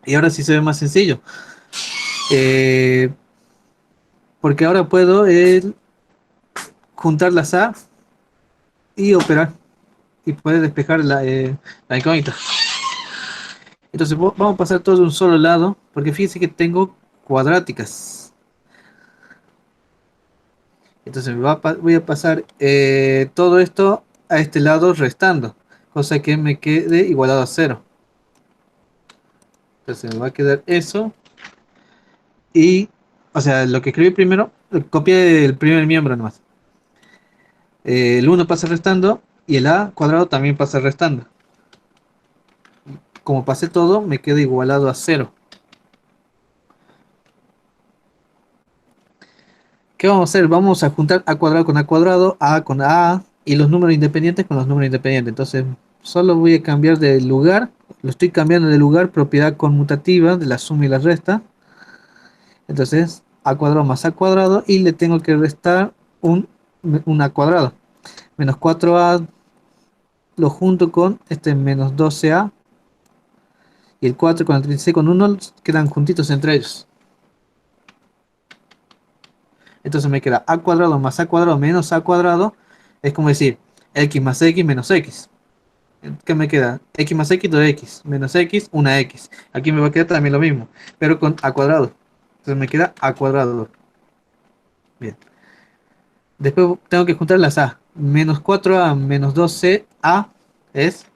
Y ahora sí se ve más sencillo. Eh, porque ahora puedo juntar las a y operar. Y poder despejar la incógnita. Entonces vamos a pasar todo de un solo lado, porque fíjense que tengo cuadráticas. Entonces voy a pasar todo esto a este lado restando, cosa que me quede igualado a 0. Entonces me va a quedar eso. Y, o sea, lo que escribí primero, copié el primer miembro nomás. El 1 pasa restando y el a cuadrado también pasa restando. Como pasé todo, me queda igualado a 0. ¿Qué vamos a hacer? Vamos a juntar a cuadrado, a con a y los números independientes con los números independientes. Entonces, solo voy a cambiar de lugar. Lo estoy cambiando de lugar, propiedad conmutativa de la suma y la resta. Entonces, a cuadrado más a cuadrado y le tengo que restar un a cuadrado. Menos 4a lo junto con este menos 12a y el 4 con el 36 con 1 quedan juntitos entre ellos. Entonces me queda a cuadrado más a cuadrado menos a cuadrado. Es como decir x más x menos x. ¿Qué me queda? X más x, 2x, menos x, una x. Aquí me va a quedar también lo mismo, pero con a cuadrado. Entonces me queda a cuadrado. Bien. Después tengo que juntar las a. Menos 4a menos 12a es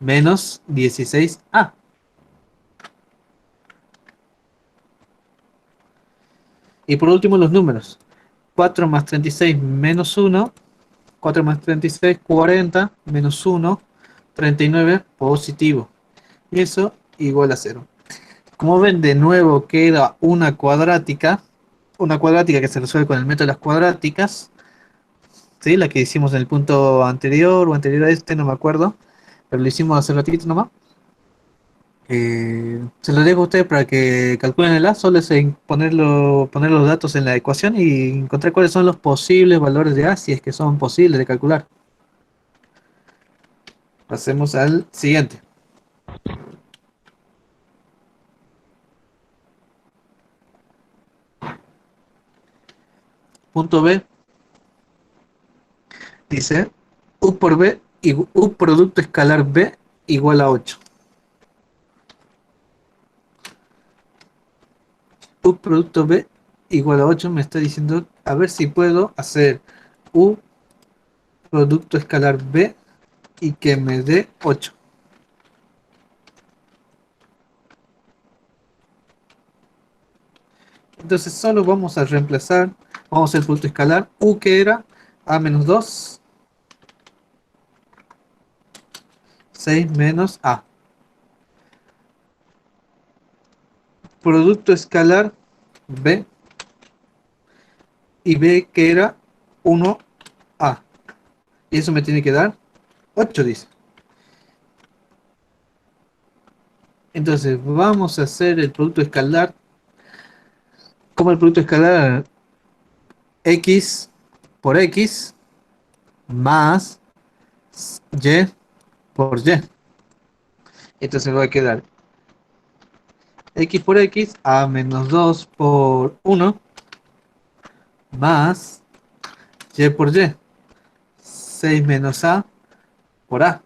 menos 16a. Y por último los números. 4 más 36 menos 1. 4 más 36, 40, menos 1, 39 positivo. Y eso igual a 0. Como ven, de nuevo queda una cuadrática que se resuelve con el método de las cuadráticas, ¿sí? La que hicimos en el punto anterior o anterior a este, no me acuerdo, pero lo hicimos hace ratito nomás. Se lo dejo a ustedes para que calculen el A, solo es poner los datos en la ecuación y encontrar cuáles son los posibles valores de A, si es que son posibles de calcular. Pasemos al siguiente. Punto B dice U por B, U producto escalar B igual a 8. U producto B igual a 8 me está diciendo a ver si puedo hacer U producto escalar B y que me dé 8. Entonces solo vamos a reemplazar, vamos a hacer el producto escalar U que era A menos 2, 6 menos A. Producto escalar B y B que era 1A. Y eso me tiene que dar 8, dice. Entonces vamos a hacer el producto escalar como el producto escalar X por X más Y por Y. Entonces me va a quedar X por X, A menos 2 por 1 más Y por Y. 6 menos A por A.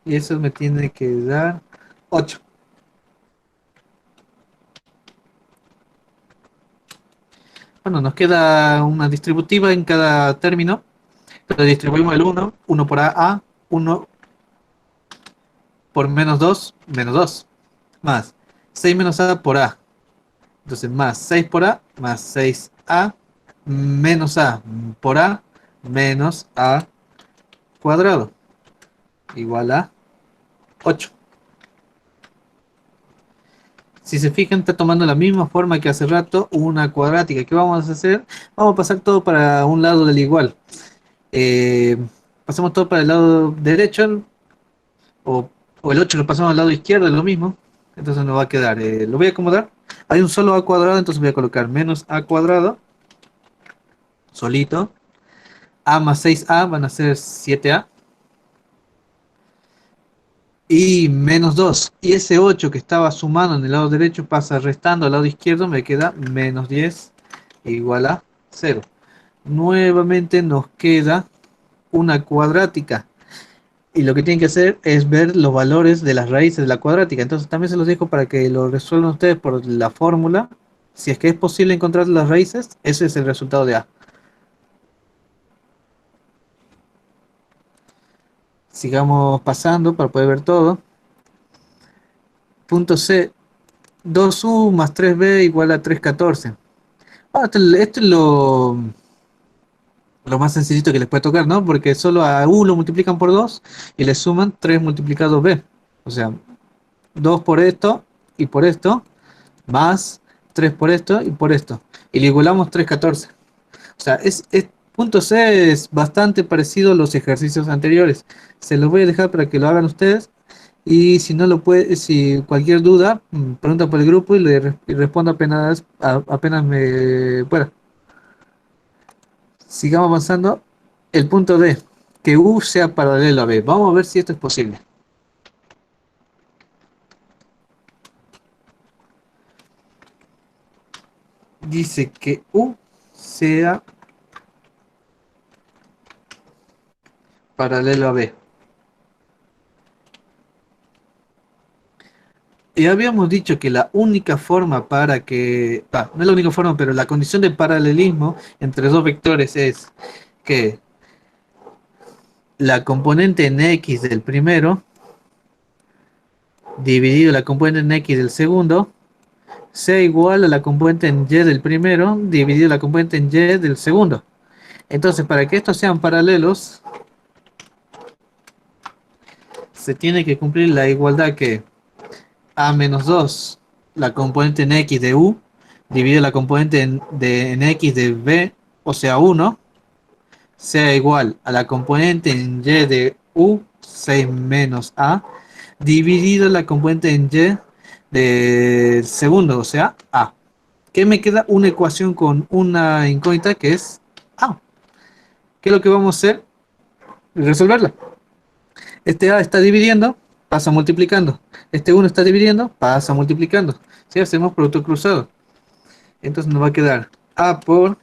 Y eso me tiene que dar 8. Bueno, nos queda una distributiva en cada término. Pero distribuimos el 1, 1 por A, 1 por menos 2 más 6 menos A por A. Entonces más 6 por A, más 6A, menos A por A, menos A cuadrado, igual a 8. Si se fijan, está tomando la misma forma que hace rato, una cuadrática. ¿Qué vamos a hacer? Vamos a pasar todo para un lado del igual. Eh, Pasamos todo para el lado derecho, o, o el 8 lo pasamos al lado izquierdo, es lo mismo. Entonces nos va a quedar, lo voy a acomodar. Hay un solo A cuadrado, entonces voy a colocar menos A cuadrado, solito. A más 6A van a ser 7A. Y menos 2. Y ese 8 que estaba sumando en el lado derecho pasa restando al lado izquierdo, me queda menos 10 igual a 0. Nuevamente nos queda una cuadrática. Y lo que tienen que hacer es ver los valores de las raíces de la cuadrática. Entonces también se los dejo para que lo resuelvan ustedes por la fórmula. Si es que es posible encontrar las raíces, ese es el resultado de A. Sigamos pasando para poder ver todo. Punto C, 2U más 3B igual a 314. Esto es lo más sencillito que les puede tocar, ¿no? Porque solo a U lo multiplican por 2 y le suman 3 multiplicado B. O sea, 2 por esto y por esto, más 3 por esto y por esto. Y le igualamos 314. O sea, punto C es bastante parecido a los ejercicios anteriores. Se los voy a dejar para que lo hagan ustedes. Y si no lo puede, si cualquier duda, pregunta por el grupo y respondo apenas me pueda. Sigamos avanzando. El punto D, que U sea paralelo a B. Vamos a ver si esto es posible. Dice que U sea paralelo a B. Y habíamos dicho que la única forma para que, no es la única forma, pero la condición de paralelismo entre dos vectores es que la componente en X del primero dividido la componente en X del segundo sea igual a la componente en Y del primero dividido la componente en Y del segundo. Entonces, para que estos sean paralelos, se tiene que cumplir la igualdad que A menos 2, la componente en X de U, dividido la componente en X de B, o sea 1, sea igual a la componente en Y de U, 6 menos A, dividido la componente en Y de segundo, o sea A. ¿Qué me queda? Una ecuación con una incógnita que es A. ¿Qué es lo que vamos a hacer? Resolverla. Este A está dividiendo, pasa multiplicando. Este 1 está dividiendo, pasa multiplicando. Si hacemos producto cruzado, entonces nos va a quedar A por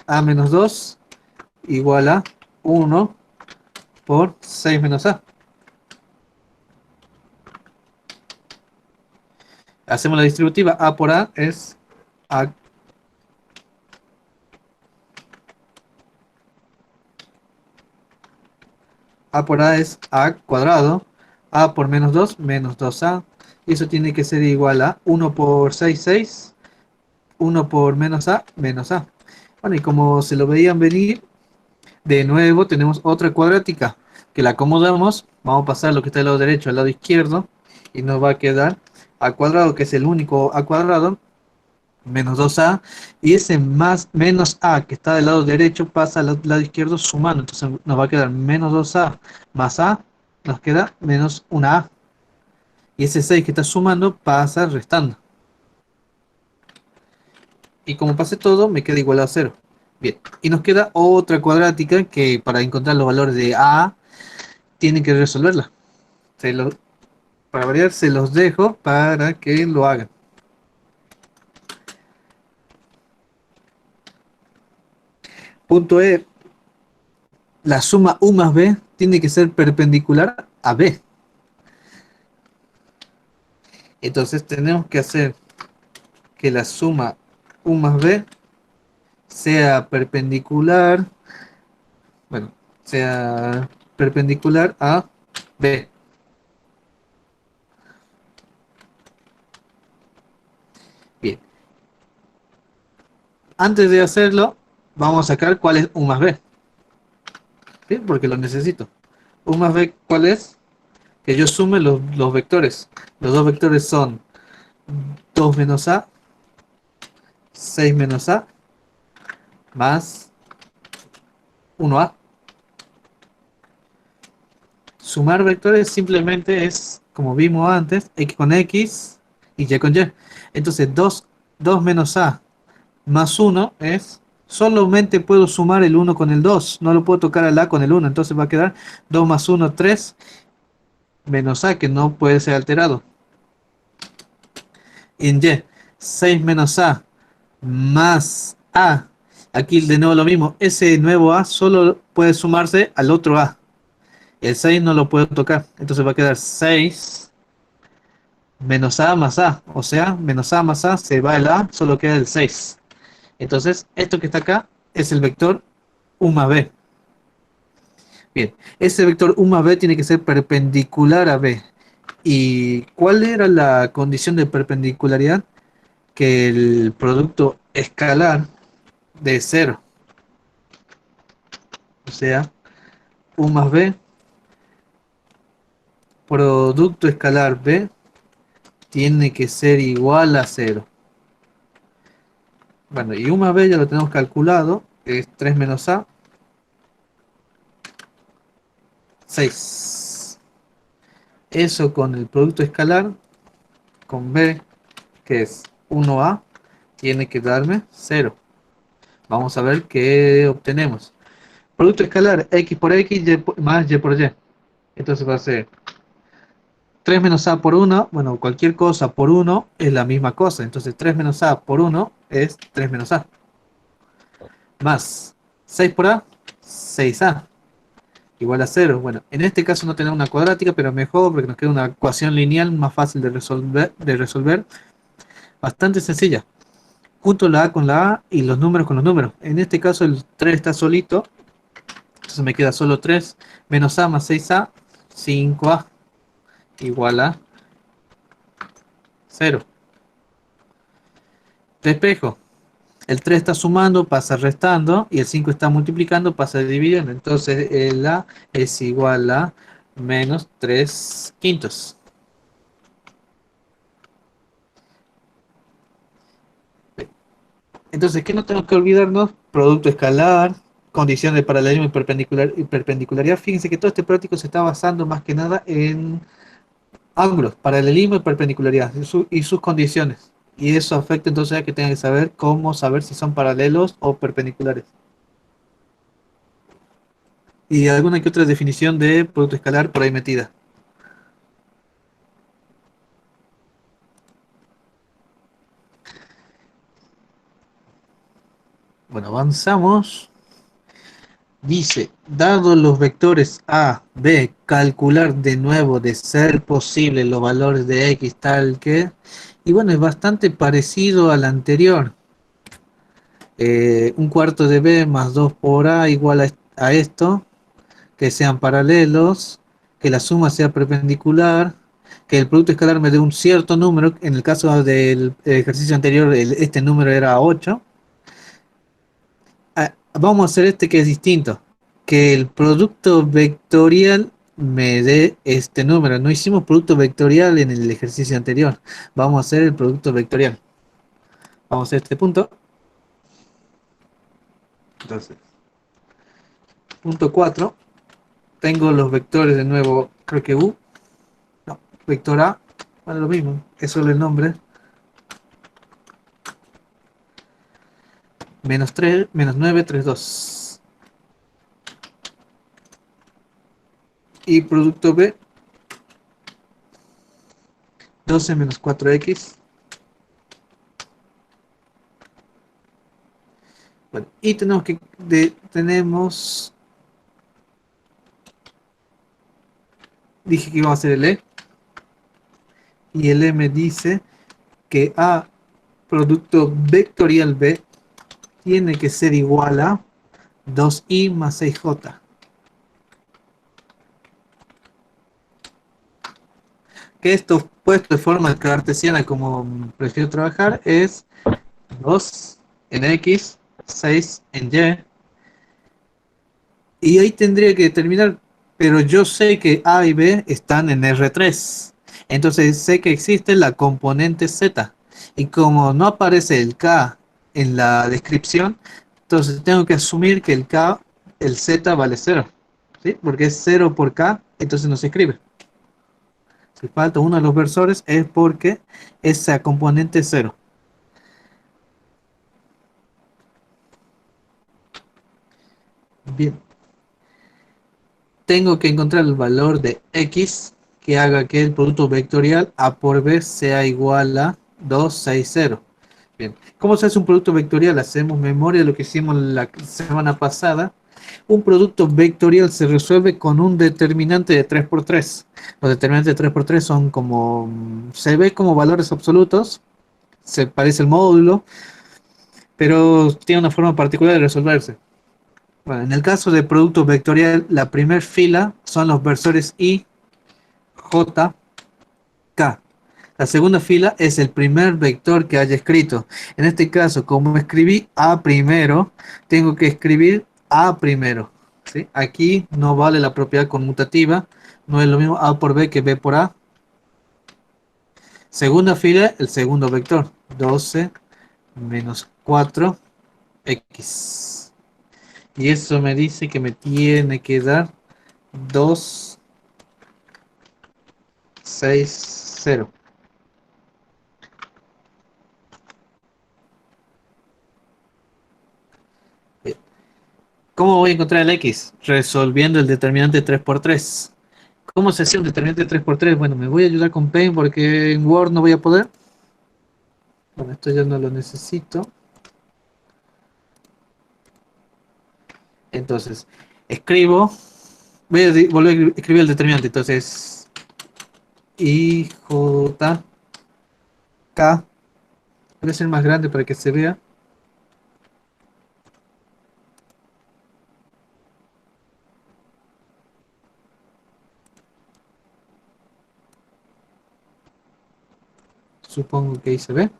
A menos 2 igual a 1 por 6 menos A. Hacemos la distributiva, A por A es A, A por A es A cuadrado, A por menos 2A, y eso tiene que ser igual a 1 por 6 6, 1 por menos A. Bueno, y como se lo veían venir, de nuevo tenemos otra cuadrática, que la acomodamos, vamos a pasar lo que está del lado derecho al lado izquierdo, y nos va a quedar A cuadrado, que es el único A cuadrado, menos 2A, y ese más menos A que está del lado derecho pasa al lado izquierdo sumando, entonces nos va a quedar menos 2A más A, nos queda menos 1A, y ese 6 que está sumando pasa restando, y como pase todo me queda igual a 0. Bien, y nos queda otra cuadrática que para encontrar los valores de A tienen que resolverla. Se lo, para variar se los dejo para que lo hagan. Punto E, la suma U más B tiene que ser perpendicular a B. Entonces tenemos que hacer que la suma U más B sea perpendicular, bueno, sea perpendicular a B. Bien, antes de hacerlo, vamos a sacar cuál es U más B, ¿sí? Porque lo necesito. U más B, ¿cuál es? Que yo sume los vectores. Los dos vectores son 2 menos A, 6 menos A, más 1A. Sumar vectores simplemente es, como vimos antes, x con x y y con y. Entonces 2 menos A más 1 es, solamente puedo sumar el 1 con el 2, no lo puedo tocar al A con el 1, entonces va a quedar 2 más 1, 3, menos A, que no puede ser alterado. En y, 6 menos A más A, aquí de nuevo lo mismo, ese nuevo A solo puede sumarse al otro A, el 6 no lo puedo tocar, entonces va a quedar 6 menos A más A, o sea, menos A más A, se va el A, solo queda el 6. Entonces, esto que está acá es el vector U más B. Bien, ese vector U más B tiene que ser perpendicular a B. ¿Y cuál era la condición de perpendicularidad? Que el producto escalar de 0, o sea, U más B, producto escalar B, tiene que ser igual a 0. Bueno, y U más B ya lo tenemos calculado, es 3 menos A, 6. Eso con el producto escalar, con B, que es 1A, tiene que darme 0. Vamos a ver qué obtenemos. Producto escalar, x por x más y por y. Entonces va a ser 3 menos a por 1, bueno, cualquier cosa por 1 es la misma cosa. Entonces 3 menos a por 1 es 3 menos a. Más 6 por a, 6a. Igual a 0. Bueno, en este caso no tenemos una cuadrática, pero mejor porque nos queda una ecuación lineal más fácil de resolver. Bastante sencilla. Junto la a con la a y los números con los números. En este caso el 3 está solito, entonces me queda solo 3 menos a más 6a, 5a, igual a 0. Despejo. El 3 está sumando, pasa restando, y el 5 está multiplicando, pasa dividiendo. Entonces el a es igual a menos 3 quintos. Entonces, ¿qué no tenemos que olvidarnos? Producto escalar, condición de paralelismo y perpendicularidad. Fíjense que todo este práctico se está basando más que nada en ángulos, paralelismo y perpendicularidad y sus condiciones. Y eso afecta entonces a que tengan que saber cómo saber si son paralelos o perpendiculares. Y alguna que otra definición de producto escalar por ahí metida. Bueno, avanzamos. Dice, dado los vectores A, B, calcular de nuevo de ser posible los valores de X tal que... Y bueno, es bastante parecido al anterior. Un cuarto de b más 2 por a igual a esto, que sean paralelos, que la suma sea perpendicular, que el producto escalar me dé un cierto número. En el caso del ejercicio anterior, este número era 8. Vamos a hacer este que es distinto, que el producto vectorial me dé este número. No hicimos producto vectorial en el ejercicio anterior, vamos a hacer el producto vectorial. Vamos a hacer este punto. Entonces, punto 4, tengo los vectores de nuevo, creo que u, no, vector a, bueno, lo mismo, es solo el nombre, menos 3, menos 9, 3, 2. Y producto b, 12 menos 4x. Bueno, y tenemos, dije que iba a ser el e, y el e me dice que a producto vectorial b tiene que ser igual a 2i más 6j. Que esto puesto de forma cartesiana, como prefiero trabajar, es 2 en x, 6 en y ahí tendría que terminar, pero yo sé que a y b están en R3, entonces sé que existe la componente z, y como no aparece el k en la descripción, entonces tengo que asumir que el z vale 0, ¿sí? Porque es 0 por k, entonces no se escribe. Si falta uno de los versores es porque esa componente es 0. Bien, tengo que encontrar el valor de x que haga que el producto vectorial a por b sea igual a 260. Bien, ¿cómo se hace un producto vectorial? Hacemos memoria de lo que hicimos la semana pasada. Un producto vectorial se resuelve con un determinante de 3 por 3. Los determinantes de 3 por 3 son como, se ve como valores absolutos, se parece el módulo, pero tiene una forma particular de resolverse. Bueno, en el caso de producto vectorial, la primera fila son los versores i, j, k. La segunda fila es el primer vector que haya escrito. En este caso, como escribí a primero, tengo que escribir a primero, ¿sí? Aquí no vale la propiedad conmutativa, no es lo mismo a por b que b por a. Segunda fila, el segundo vector, 12 menos 4x. Y eso me dice que me tiene que dar 2, 6, 0. ¿Cómo voy a encontrar el x? Resolviendo el determinante 3 por 3. ¿Cómo se hace un determinante 3 por 3? Bueno, me voy a ayudar con Paint porque en Word no voy a poder. Bueno, esto ya no lo necesito. Entonces, escribo. Voy a volver a escribir el determinante. Entonces, I, J, K. Voy a ser más grande para que se vea. Supongo que ahí se ve.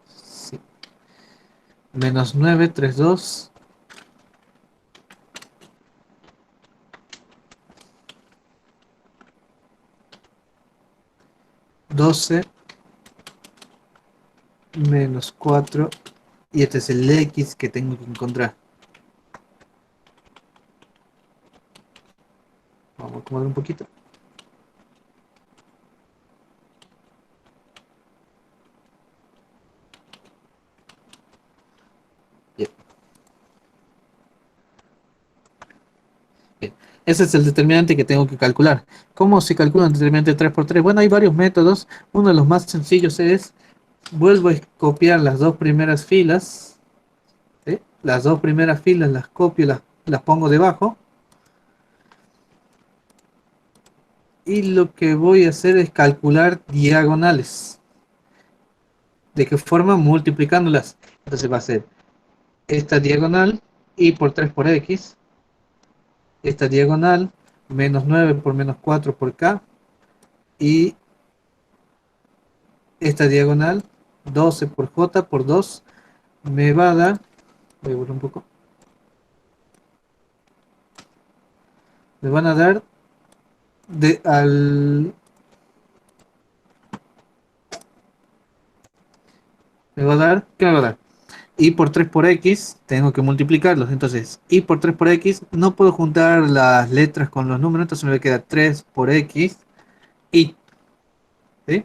Sí. Menos 9, 3, 2. 12 menos 4. Y este es el X que tengo que encontrar. Vamos a acomodar un poquito. Bien. Bien. Ese es el determinante que tengo que calcular. ¿Cómo se calcula un determinante 3 por 3? Bueno, hay varios métodos. Uno de los más sencillos es, vuelvo a copiar las dos primeras filas. ¿Sí? Las dos primeras filas las copio, las pongo debajo. Y lo que voy a hacer es calcular diagonales. ¿De qué forma? Multiplicándolas. Entonces va a ser esta diagonal y por 3 por x, esta diagonal menos 9 por menos 4 por k, y esta diagonal 12 por j por 2 me va a dar, voy a borrar un poco, me van a dar de al me va a dar, ¿qué me va a dar? Y por 3 por x tengo que multiplicarlos. Entonces, y por 3 por x no puedo juntar las letras con los números, entonces me queda 3 por x y, ¿sí?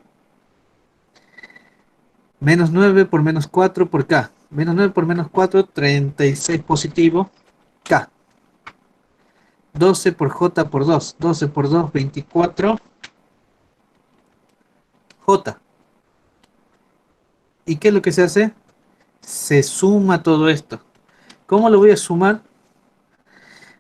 Menos 9 por menos 4 por k. Menos 9 por menos 4, 36 positivo, k. 12 por j por 2. 12 por 2, 24, j. ¿Y qué es lo que se hace? Se suma todo esto. ¿Cómo lo voy a sumar?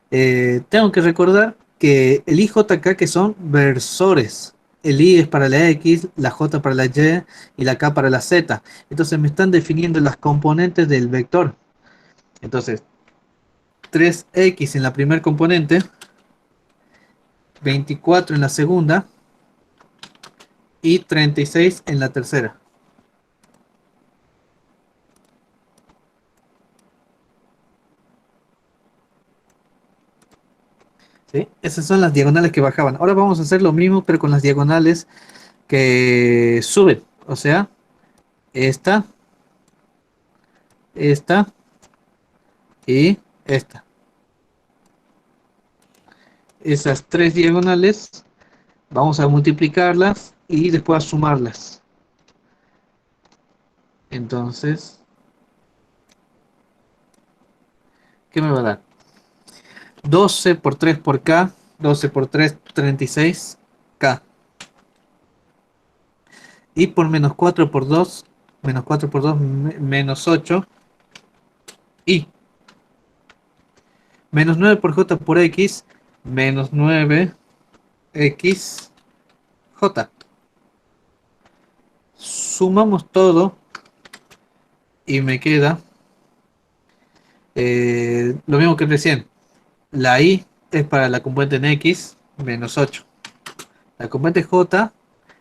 Tengo que recordar que el IJK que son versores. El I es para la X, la J para la Y y la K para la Z. Entonces me están definiendo las componentes del vector. Entonces, 3X en la primera componente, 24 en la segunda y 36 en la tercera. ¿Sí? Esas son las diagonales que bajaban. Ahora vamos a hacer lo mismo, pero con las diagonales que suben. O sea, esta, esta y esta. Esas tres diagonales vamos a multiplicarlas y después a sumarlas. Entonces, ¿qué me va a dar? 12 por 3 por K. 12 por 3, 36 K. Y por menos 4 por 2, menos 4 por 2, menos 8. Y menos 9 por J por X, menos 9 X J. Sumamos todo y me queda lo mismo que recién. La I es para la componente en X, menos 8. La componente J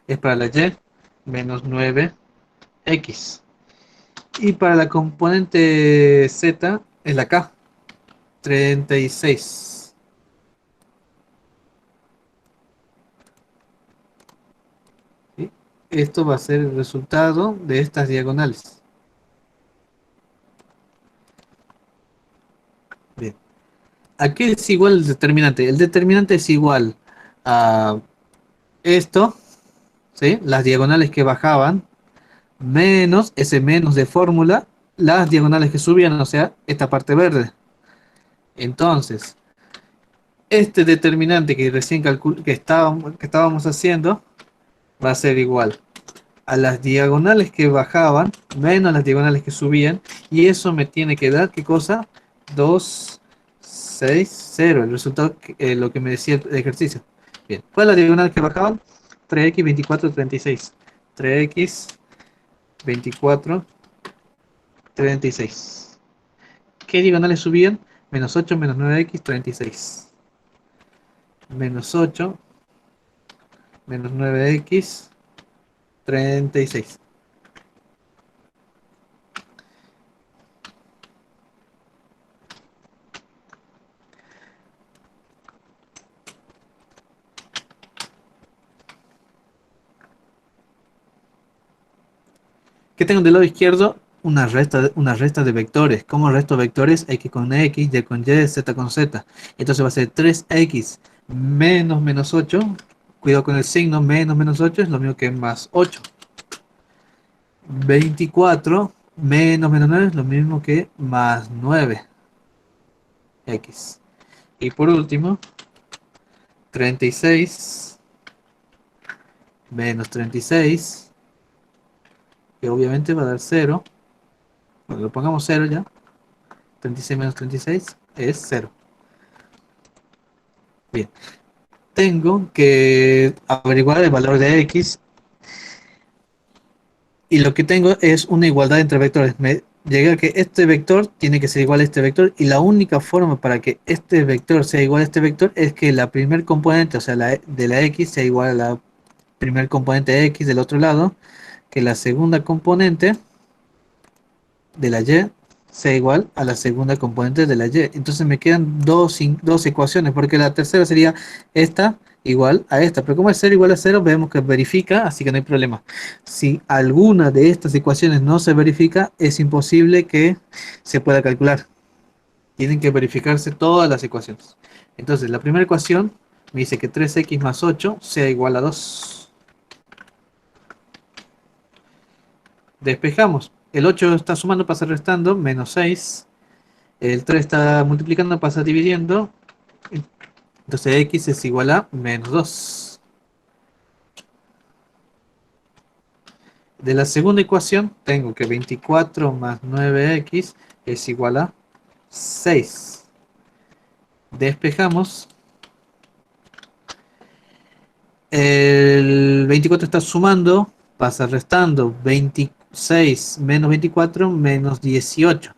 es para la Y, menos 9X. Y para la componente Z es la K, 36. ¿Sí? Esto va a ser el resultado de estas diagonales. Bien. ¿A qué es igual el determinante? El determinante es igual a esto, ¿sí? Las diagonales que bajaban, menos ese menos de fórmula, las diagonales que subían, o sea, esta parte verde. Entonces, este determinante que recién que estábamos haciendo va a ser igual a las diagonales que bajaban menos las diagonales que subían, y eso me tiene que dar, ¿qué cosa? 2, 6, 0, el resultado, lo que me decía el ejercicio. Bien, ¿cuál es la diagonal que bajaban? 3x, 24, 36. 3x, 24, 36. ¿Qué diagonales subían? Menos 8, menos 9x, 36. Menos 8, menos 9x, 36. ¿Qué tengo del lado izquierdo? Una resta de vectores. ¿Cómo resto vectores? X con X, Y con Y, Z con Z. Entonces va a ser 3X menos menos 8. Cuidado con el signo, menos menos 8 es lo mismo que más 8. 24 menos menos 9 es lo mismo que más 9X. Y por último, 36 menos 36, que obviamente va a dar 0. Bueno, lo pongamos 0 ya. 36 menos 36 es 0. Bien. Tengo que averiguar el valor de X Y lo que tengo es una igualdad entre vectores. Me llegué a que este vector tiene que ser igual a este vector y la única forma para que este vector sea igual a este vector es que la primer componente, o sea, de la x sea igual a la primer componente x del otro lado, que la segunda componente de la y sea igual a la segunda componente de la y. Entonces me quedan dos ecuaciones, porque la tercera sería esta igual a esta. Pero como es 0 igual a 0, vemos que verifica, así que no hay problema. Si alguna de estas ecuaciones no se verifica, es imposible que se pueda calcular. Tienen que verificarse todas las ecuaciones. Entonces, la primera ecuación me dice que 3x más 8 sea igual a 2. Despejamos. El 8 está sumando, pasa restando, menos 6. El 3 está multiplicando, pasa dividiendo. Entonces x es igual a menos 2. De la segunda ecuación tengo que 24 más 9x es igual a 6. Despejamos. El 24 está sumando, pasa restando. 26 menos 24 menos 18.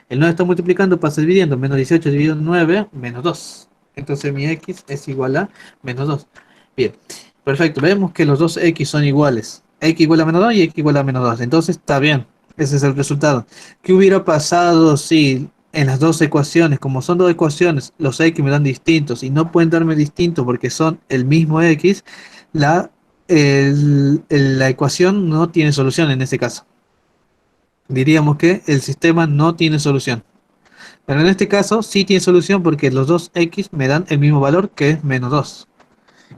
El 9 está multiplicando, pasa dividiendo. Menos 18 dividido en 9, menos 2. Entonces mi x es igual a menos 2. Bien, perfecto. Vemos que los dos x son iguales. X igual a menos 2 y x igual a menos 2. Entonces está bien. Ese es el resultado. ¿Qué hubiera pasado si en las dos ecuaciones, como son dos ecuaciones, los x me dan distintos y no pueden darme distintos porque son el mismo x? La, la ecuación no tiene solución en este caso. Diríamos que el sistema no tiene solución. Pero en este caso sí tiene solución porque los dos x me dan el mismo valor, que es menos 2.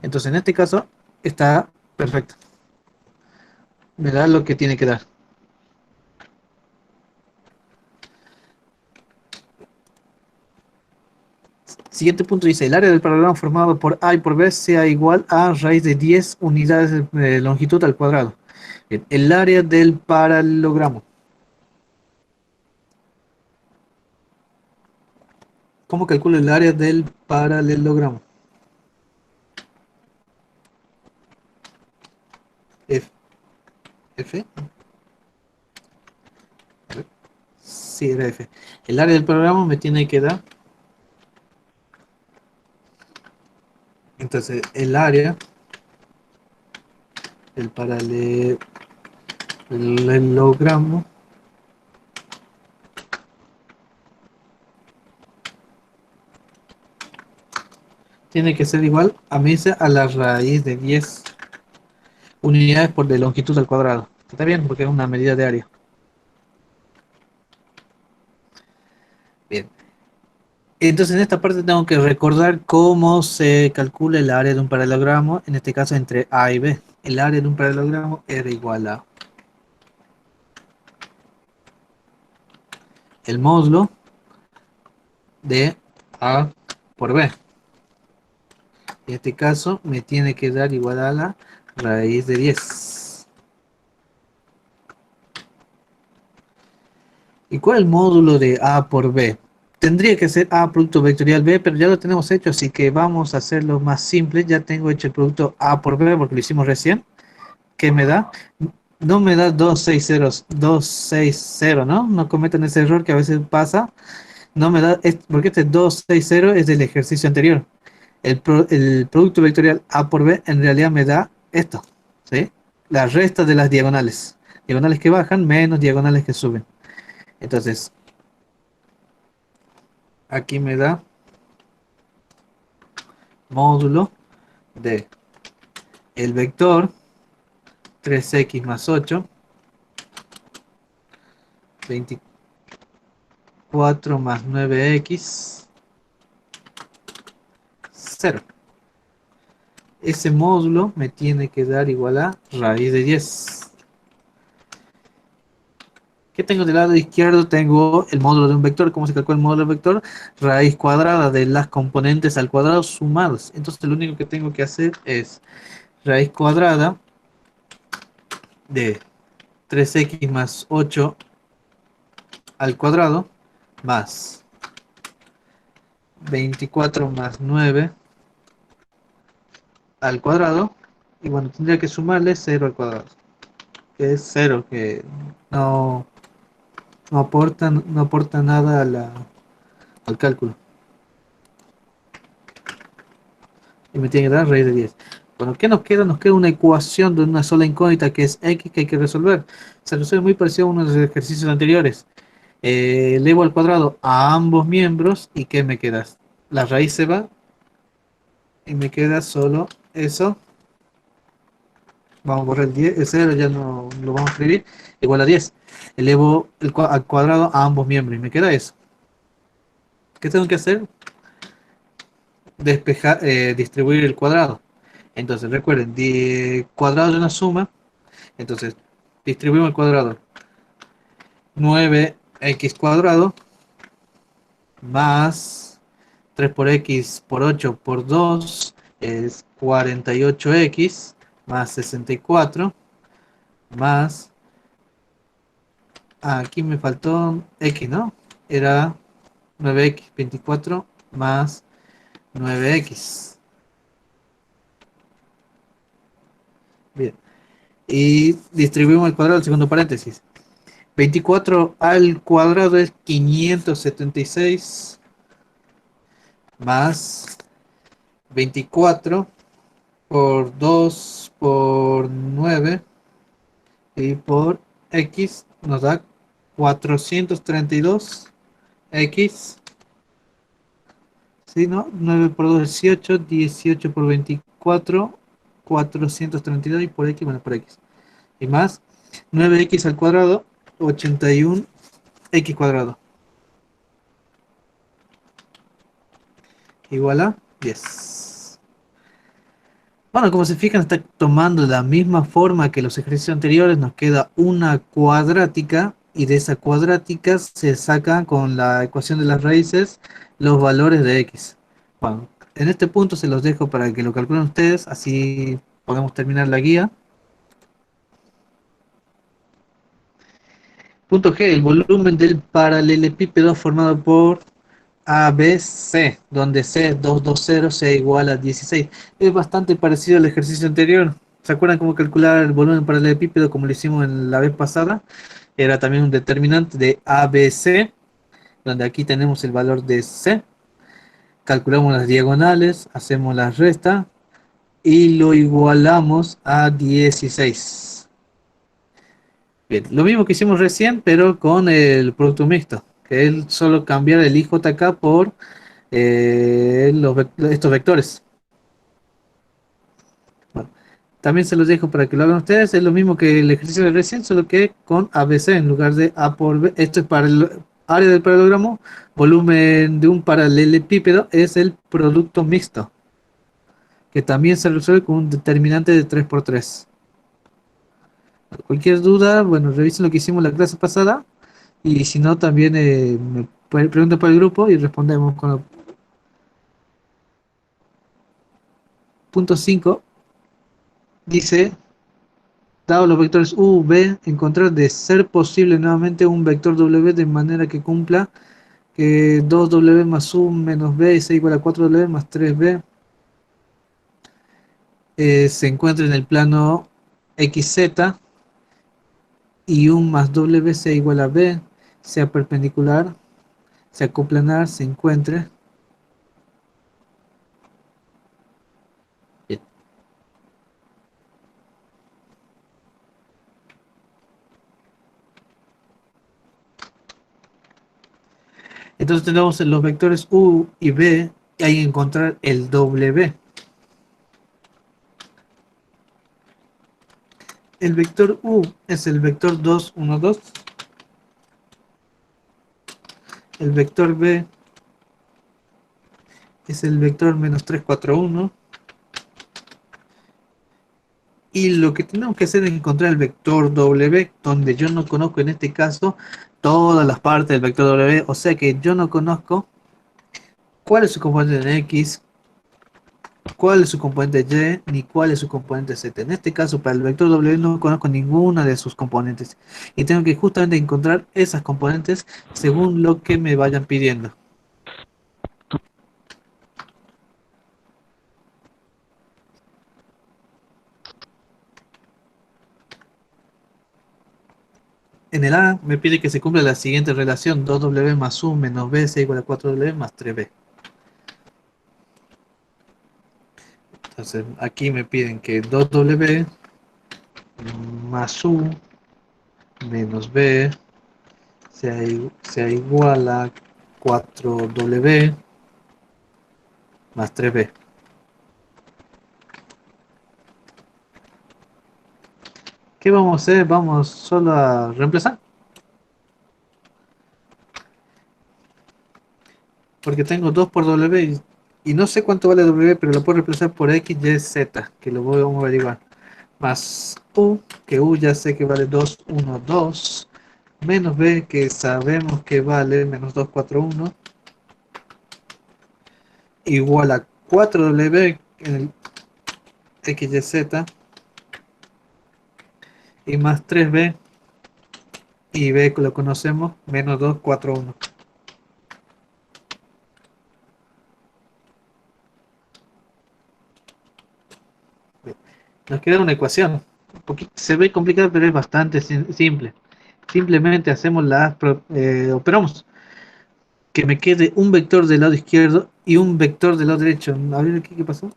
Entonces en este caso está perfecto. Me da lo que tiene que dar. Siguiente punto dice, el área del paralelo formado por A y por B sea igual a raíz de 10 unidades de longitud al cuadrado. Bien, el área del paralelogramo. ¿Cómo calculo el área del paralelogramo? F. F. Sí, era F. El área del programa me tiene que dar. Entonces, el área, el paralelogramo, tiene que ser igual a mesa a la raíz de 10 unidades por de longitud al cuadrado. Está bien, porque es una medida de área. Bien. Entonces, en esta parte tengo que recordar cómo se calcula el área de un paralelogramo, en este caso entre A y B. El área de un paralelogramo era igual a el módulo de A por B. En este caso me tiene que dar igual a la raíz de 10. ¿Y cuál es el módulo de A por B? Tendría que ser A producto vectorial B, pero ya lo tenemos hecho, así que vamos a hacerlo más simple. Ya tengo hecho el producto A por B porque lo hicimos recién. ¿Qué me da? No me da 260, ¿no? No cometan ese error que a veces pasa. No me da, porque este 260 es del ejercicio anterior. El producto vectorial A por B en realidad me da esto, ¿sí? La resta de las diagonales. Diagonales que bajan menos diagonales que suben. Entonces, aquí me da módulo de el vector 3x más 8, 24 más 9x, 0. Ese módulo me tiene que dar igual a raíz de 10. ¿Qué tengo del lado izquierdo? Tengo el módulo de un vector. ¿Cómo se calcula el módulo del vector? Raíz cuadrada de las componentes al cuadrado sumadas. Entonces lo único que tengo que hacer es raíz cuadrada de 3x más 8 al cuadrado más 24 más 9 al cuadrado. Y bueno, tendría que sumarle 0 al cuadrado. que es cero, que no, no aporta nada al cálculo. Y me tiene que dar raíz de 10. Bueno, ¿qué nos queda? Nos queda una ecuación de una sola incógnita que es x que hay que resolver. Se resuelve muy parecido a uno de los ejercicios anteriores. Elevo al cuadrado a ambos miembros y ¿qué me queda? La raíz se va y me queda solo eso. Vamos a borrar el 10, el 0 ya no lo vamos a escribir. Igual a 10. Elevo al cuadrado a ambos miembros y me queda eso. ¿Qué tengo que hacer? Despejar, distribuir el cuadrado. Entonces recuerden, cuadrado de una suma. Entonces distribuimos el cuadrado. 9x cuadrado más 3 por x por 8 por 2 es 48x más 64 más, aquí me faltó x, ¿no? Era 9x 24 más 9x. Bien. Y distribuimos el cuadrado del segundo paréntesis. 24 al cuadrado es 576 más 24 por 2 por 9 y por x nos da 432 x, ¿sí, no? 9 por 2 18, 18 por 24, 432 y por x, bueno, por x. Y más 9x al cuadrado, 81 x cuadrado, igual a 10. Bueno, como se fijan, está tomando la misma forma que los ejercicios anteriores. Nos queda una cuadrática y de esa cuadrática se sacan con la ecuación de las raíces los valores de x. Bueno, en este punto se los dejo para que lo calculen ustedes, así podemos terminar la guía. Punto G, el volumen del paralelepípedo formado por ABC, donde C220 sea igual a 16. Es bastante parecido al ejercicio anterior. ¿Se acuerdan cómo calcular el volumen paralelepípedo como lo hicimos en la vez pasada? Era también un determinante de ABC, donde aquí tenemos el valor de C. Calculamos las diagonales, hacemos la resta y lo igualamos a 16. Bien, lo mismo que hicimos recién, pero con el producto mixto, que es solo cambiar el IJK por estos vectores. Bueno, también se los dejo para que lo hagan ustedes. Es lo mismo que el ejercicio de recién, solo que con ABC en lugar de A por B. Esto es para el área del paralelogramo. Volumen de un paralelepípedo es el producto mixto, que también se resuelve con un determinante de 3 por 3. Cualquier duda, bueno, revisen lo que hicimos la clase pasada. Y si no, también me preguntan por el grupo y respondemos con el punto 5. Dice, dado los vectores u, v, encontrar de ser posible nuevamente un vector w de manera que cumpla que 2w más u menos b es igual a 4w más 3b se encuentra en el plano xz y 1 más w sea igual a b, sea perpendicular, sea coplanar, se encuentre. Bien. Entonces tenemos los vectores u y v y hay que encontrar el w. El vector u es el vector 2, 1, 2. El vector v es el vector menos 3, 4, 1. Y lo que tenemos que hacer es encontrar el vector w, donde yo no conozco en este caso todas las partes del vector w, o sea que yo no conozco cuál es su componente en x, cuál es su componente y, ni cuál es su componente z. En este caso, para el vector w no conozco ninguna de sus componentes. Y tengo que justamente encontrar esas componentes según lo que me vayan pidiendo. En el A me pide que se cumpla la siguiente relación: 2W más U menos B sea igual a 4W más 3B. Entonces aquí me piden que 2W más U menos B sea igual a 4W más 3B. ¿Qué vamos a hacer? Vamos solo a reemplazar. Porque tengo 2 por W y no sé cuánto vale W, pero lo puedo reemplazar por X, Y, Z, que lo vamos a averiguar. Más U, que U ya sé que vale 2, 1, 2. Menos B, que sabemos que vale menos 2, 4, 1. Igual a 4W en el X, Y, Z. Y más 3B. Y B lo conocemos, menos 2, 4, 1. Nos queda una ecuación. Se ve complicada, pero es bastante simple. Simplemente hacemos operamos que me quede un vector del lado izquierdo y un vector del lado derecho. A ver aquí qué pasó.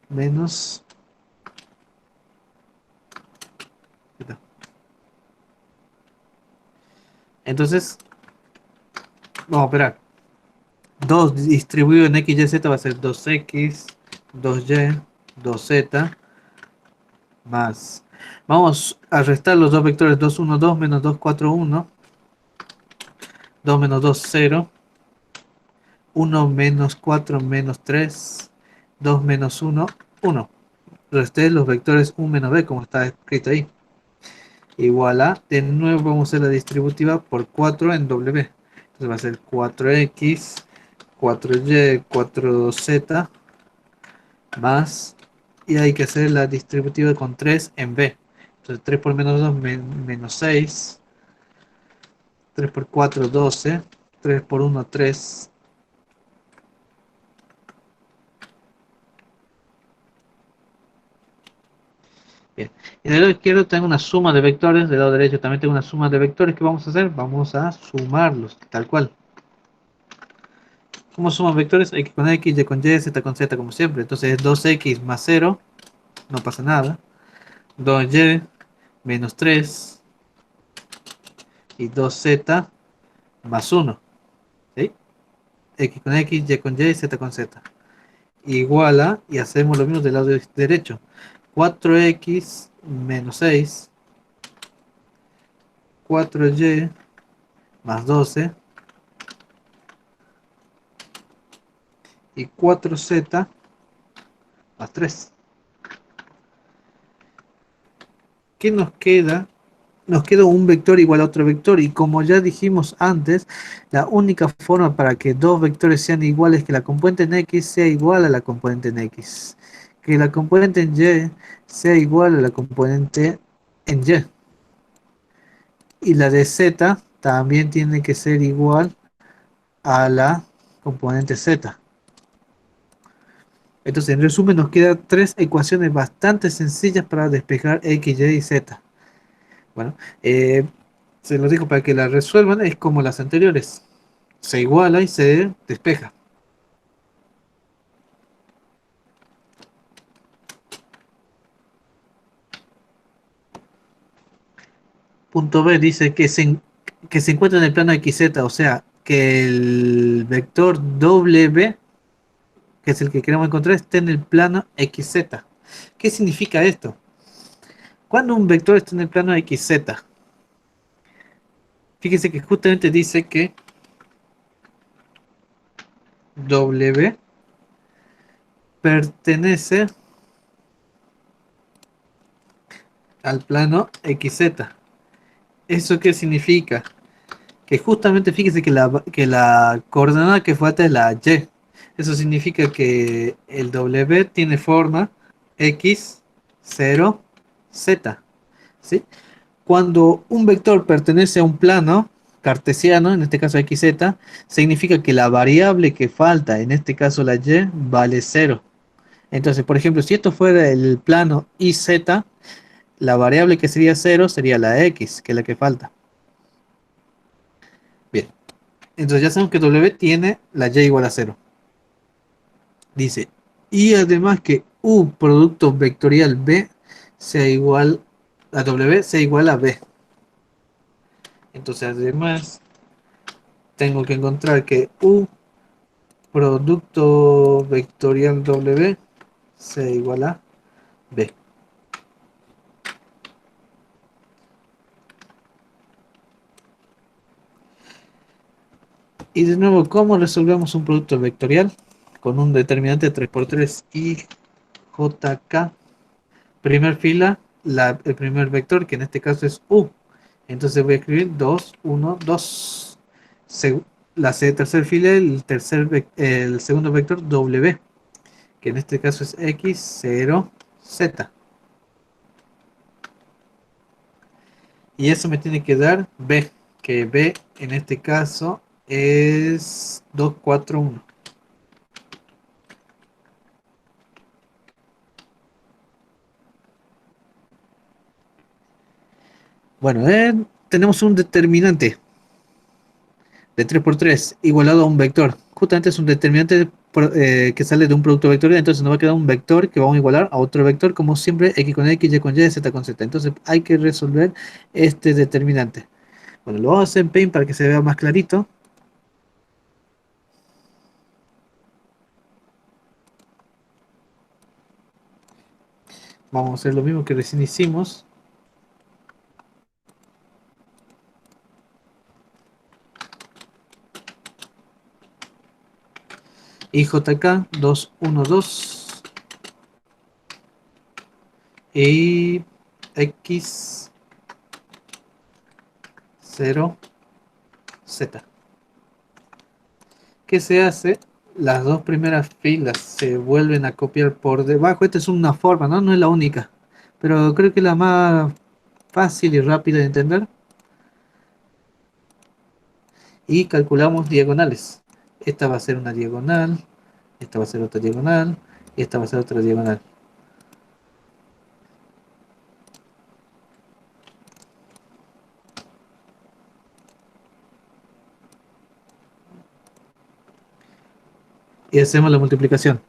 Menos. Entonces, vamos a operar. 2 distribuido en x, y, z va a ser 2x, 2y, 2z, más. Vamos a restar los dos vectores: 2, 1, 2 menos 2, 4, 1. 2 menos 2, 0. 1 menos 4 menos 3. 2 menos 1, 1. Resté los vectores u menos b, como está escrito ahí. Igual a, de nuevo vamos a hacer la distributiva por 4 en W. Entonces va a ser 4x, 4y, 4z, más, y hay que hacer la distributiva con 3 en B. Entonces 3 por menos 2, menos 6. 3 por 4, 12. 3 por 1, 3. Bien. Y del lado izquierdo tengo una suma de vectores, del lado derecho también tengo una suma de vectores. ¿Qué vamos a hacer? Vamos a sumarlos, tal cual. ¿Cómo suman vectores? X con X, Y con Y, Z con Z, como siempre. Entonces es 2X más 0, no pasa nada. 2Y menos 3 y 2Z más 1. ¿Sí? X con X, Y con Y, Z con Z. Igual a, y hacemos lo mismo del lado derecho. 4X menos 6, 4Y más 12 y 4Z más 3. ¿Qué nos queda? Nos queda un vector igual a otro vector, y como ya dijimos antes, la única forma para que dos vectores sean iguales es que la componente en X sea igual a la componente en X, que la componente en Y sea igual a la componente en y la de Z también tiene que ser igual a la componente Z. Entonces, en resumen, nos quedan tres ecuaciones bastante sencillas para despejar X, Y y Z. Bueno, se los digo para que la resuelvan, es como las anteriores. Se iguala y se despeja. Punto B dice que se encuentra en el plano XZ, o sea, que el vector W, que es el que queremos encontrar, esté en el plano XZ. ¿Qué significa esto? Cuando un vector está en el plano XZ, fíjese que justamente dice que W pertenece al plano XZ. ¿Eso qué significa? Que justamente fíjese que la coordenada que falta es la Y. Eso significa que el W tiene forma X, 0, Z. ¿Sí? Cuando un vector pertenece a un plano cartesiano, en este caso XZ, significa que la variable que falta, en este caso la Y, vale 0. Entonces, por ejemplo, si esto fuera el plano IZ, La variable que sería 0 sería la x, que es la que falta. Bien, entonces ya sabemos que w tiene la y igual a 0. Dice, y además que u producto vectorial b sea igual a w sea igual a b. Entonces además tengo que encontrar que u producto vectorial w sea igual a b. Y de nuevo, ¿cómo resolvemos un producto vectorial? Con un determinante 3x3 y jk. Primer fila, el primer vector, que en este caso es u. Entonces voy a escribir 2, 1, 2. La tercer fila, el segundo vector w, que en este caso es x, 0, z. Y eso me tiene que dar b, que b en este caso es 2, 4, 1. Bueno, tenemos un determinante de 3 por 3 igualado a un vector. Justamente es un determinante que sale de un producto vectorial, entonces nos va a quedar un vector que vamos a igualar a otro vector, como siempre, x con x, y con y, z con z. Entonces hay que resolver este determinante. Bueno, lo vamos a hacer en Paint para que se vea más clarito. Vamos a hacer lo mismo que recién hicimos. IJK 212 y x 0 z. ¿Qué se hace? Las dos primeras filas se vuelven a copiar por debajo. Esta es una forma, ¿no? No es la única, pero creo que es la más fácil y rápida de entender. Y calculamos diagonales. Esta va a ser una diagonal, esta va a ser otra diagonal, y esta va a ser otra diagonal. Y hacemos la multiplicación.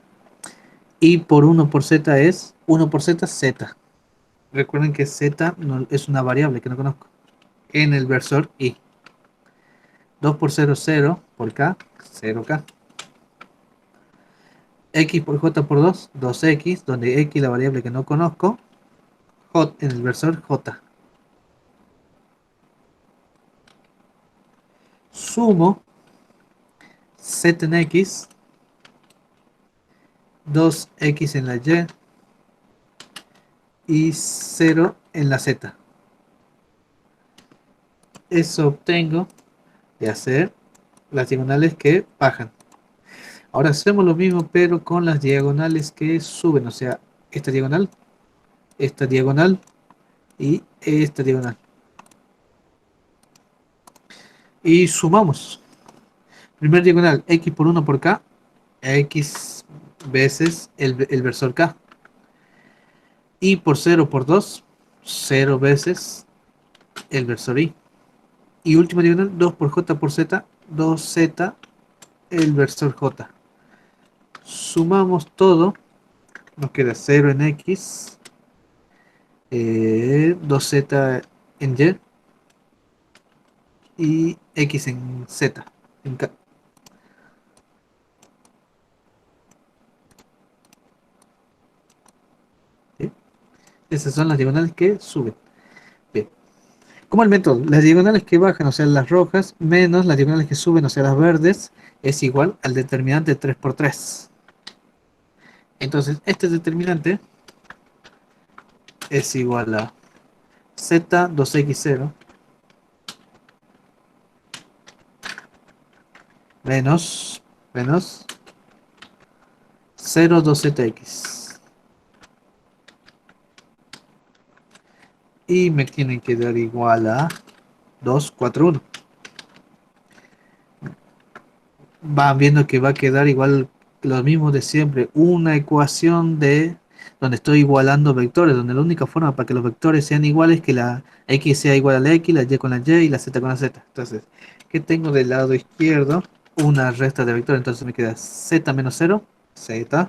Y por 1 por z es 1 por z, z. Recuerden que z es una variable que no conozco. En el versor y. 2 por 0, 0 por k, 0k. X por j por 2, 2x, donde x la variable que no conozco. J en el versor j. Sumo z en x, 2x en la y 0 en la z. Eso obtengo de hacer las diagonales que bajan. Ahora hacemos lo mismo pero con las diagonales que suben, o sea, esta diagonal y esta diagonal. Y sumamos. Primer diagonal, x por 1 por k, x veces el versor k. Y por 0 por 2, 0 veces el versor y. Y última diagonal, 2 por j por z, 2z el versor j. Sumamos todo, nos queda 0 en x, 2z en y x en z, en k. ¿Sí? Esas son las diagonales que suben. Bien. Como el método, las diagonales que bajan, o sea, las rojas, menos las diagonales que suben, o sea, las verdes, es igual al determinante 3 por 3. Entonces, este determinante es igual a z 2x0 menos 0 2zx. Y me tienen que dar igual a 2, 4, 1. Van viendo que va a quedar igual lo mismo de siempre. Una ecuación de donde estoy igualando vectores, donde la única forma para que los vectores sean iguales es que la x sea igual a la x, la y con la y y la z con la z. Entonces, ¿qué tengo del lado izquierdo? Una resta de vectores, entonces me queda z menos 0, z,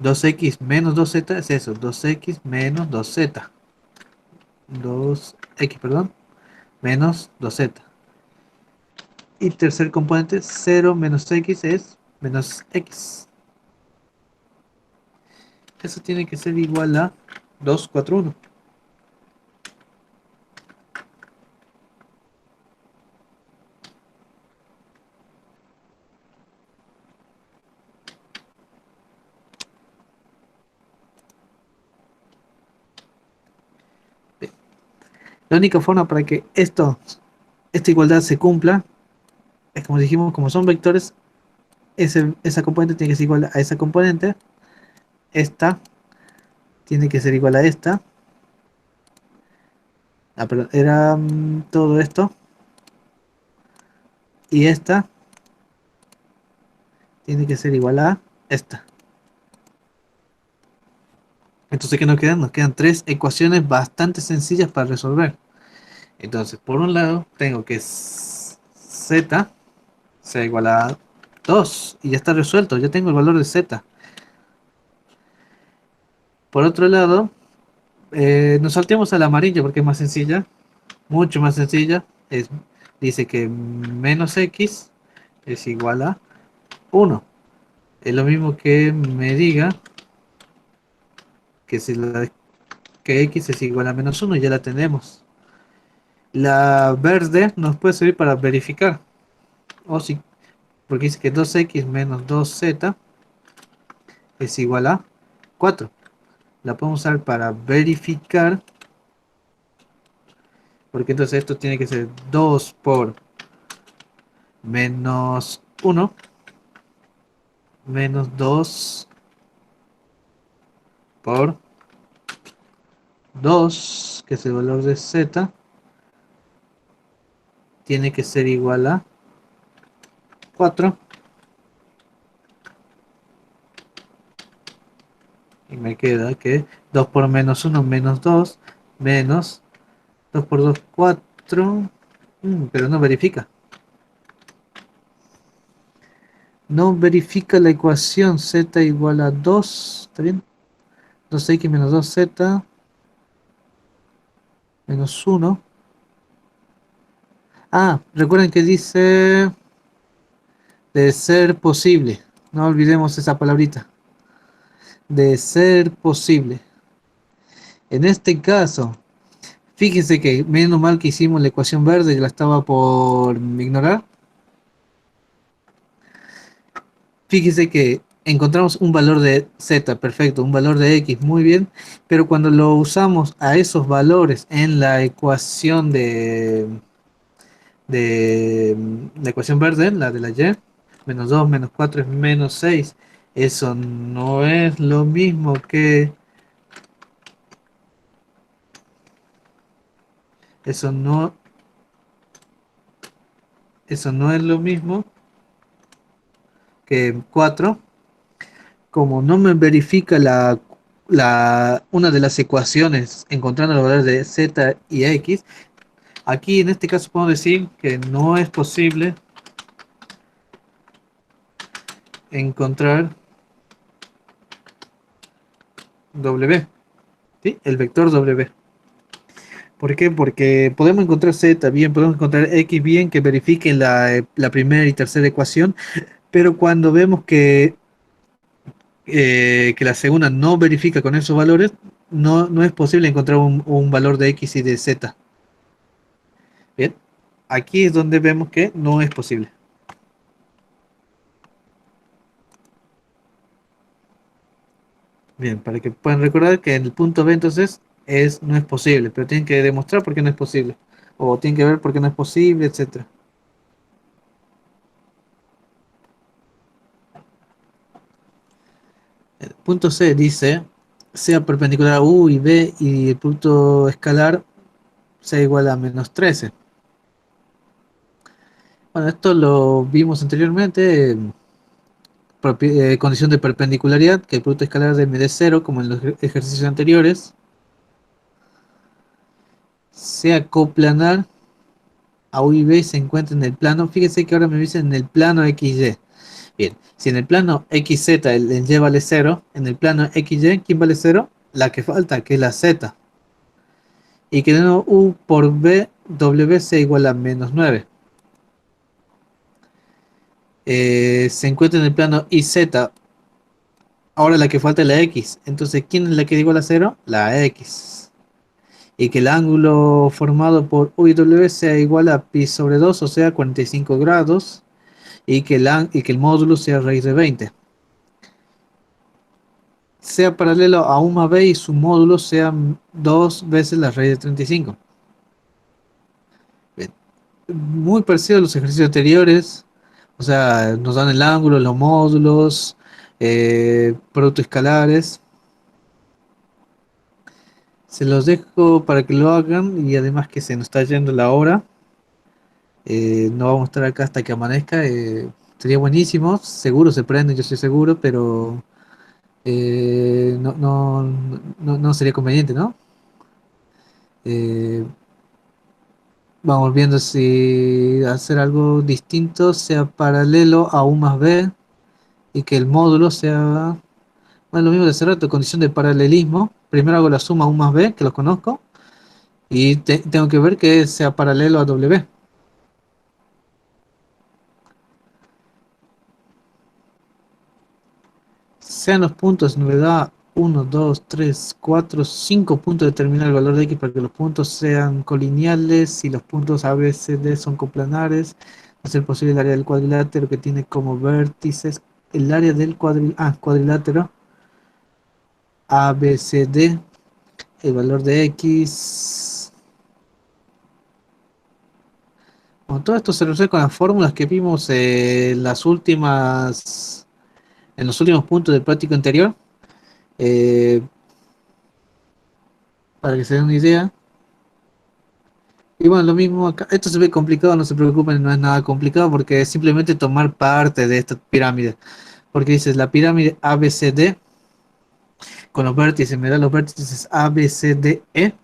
2x menos 2z es eso, 2x menos 2z, 2x, perdón, menos 2z. Y tercer componente, 0 menos x es menos x. Eso tiene que ser igual a 2, 4, 1. La única forma para que esta igualdad se cumpla es como dijimos, como son vectores, esa componente tiene que ser igual a esa componente, esta tiene que ser igual a esta, perdón, era todo esto, y esta tiene que ser igual a esta. Entonces, ¿qué nos quedan? Nos quedan tres ecuaciones bastante sencillas para resolver. Entonces, por un lado, tengo que z sea igual a 2 y ya está resuelto, ya tengo el valor de z. Por otro lado, nos salteamos a la amarilla porque es más sencilla, mucho más sencilla. Dice que menos x es igual a 1. Es lo mismo que me diga que, que x es igual a menos 1, ya la tenemos. La verde nos puede servir para verificar, o si, porque dice que 2x menos 2z es igual a 4. La podemos usar para verificar, porque entonces esto tiene que ser 2 por menos 1 menos 2 por 2, que es el valor de z, tiene que ser igual a 4. Y me queda que 2 por menos 1 menos 2 menos 2 por 2, 4. Pero no verifica. No verifica la ecuación z igual a 2. ¿Está bien? 2x menos 2z menos 1. Recuerden que dice de ser posible. No olvidemos esa palabrita. De ser posible. En este caso, fíjense que menos mal que hicimos la ecuación verde, que la estaba por ignorar. Fíjese que encontramos un valor de z, perfecto, un valor de x, muy bien, pero cuando lo usamos a esos valores en la ecuación de la ecuación verde, la de la y, menos 2 menos 4 es menos 6, eso no es lo mismo que, eso no, eso no es lo mismo que 4, como no me verifica una de las ecuaciones encontrando los valores de z y x. Aquí en este caso podemos decir que no es posible encontrar W, ¿sí? El vector W. ¿Por qué? Porque podemos encontrar Z bien, podemos encontrar X bien que verifiquen la primera y tercera ecuación, pero cuando vemos que la segunda no verifica con esos valores, no es posible encontrar un valor de X y de Z. Bien, aquí es donde vemos que no es posible. Bien, para que puedan recordar que en el punto B entonces no es posible, pero tienen que demostrar por qué no es posible. O tienen que ver por qué no es posible, etcétera. El punto C dice, sea perpendicular a U y B y el punto escalar sea igual a menos 13. Bueno, esto lo vimos anteriormente. condición de perpendicularidad, que el producto escalar de MD cero, como en los ejercicios anteriores, sea coplanar a U y B se encuentra en el plano. Fíjense que ahora me dicen en el plano XY. Bien, si en el plano XZ el Y vale cero, en el plano XY, ¿quién vale cero? La que falta, que es la Z. Y que de nuevo U por B, W sea igual a menos 9. Se encuentra en el plano IZ. Ahora la que falta es la X. Entonces, ¿quién es la que da igual a cero? La X. Y que el ángulo formado por U y W sea igual a pi sobre 2, o sea, 45 grados. Y que el módulo sea raíz de 20. Sea paralelo a 1 más b y su módulo sea 2 veces la raíz de 35. Bien. Muy parecido a los ejercicios anteriores. O sea, nos dan el ángulo, los módulos, productos escalares. Se los dejo para que lo hagan y además que se nos está yendo la hora. No vamos a estar acá hasta que amanezca. Sería buenísimo, seguro se prende, yo estoy seguro, pero no sería conveniente, ¿no? Eh, Vamos viendo si hacer algo distinto, sea paralelo a U más B y que el módulo sea, bueno, lo mismo de hace rato, condición de paralelismo. Primero hago la suma U más B, que los conozco, y tengo que ver que sea paralelo a W. Sean los puntos, me da 1, 2, 3, 4, 5 puntos, determinar el valor de X para que los puntos sean colineales y los puntos A, B, C, D son coplanares. Hacer posible el área del cuadrilátero que tiene como vértices el área del cuadrilátero A, B, C, D, el valor de X. Bueno, todo esto se resuelve con las fórmulas que vimos en los últimos puntos del práctico anterior. Eh, para que se den una idea. Y bueno, lo mismo acá. Esto se ve complicado, no se preocupen, no es nada complicado porque es simplemente tomar parte de esta pirámide. Porque dices la pirámide ABCD con los vértices, me da los vértices ABCDE.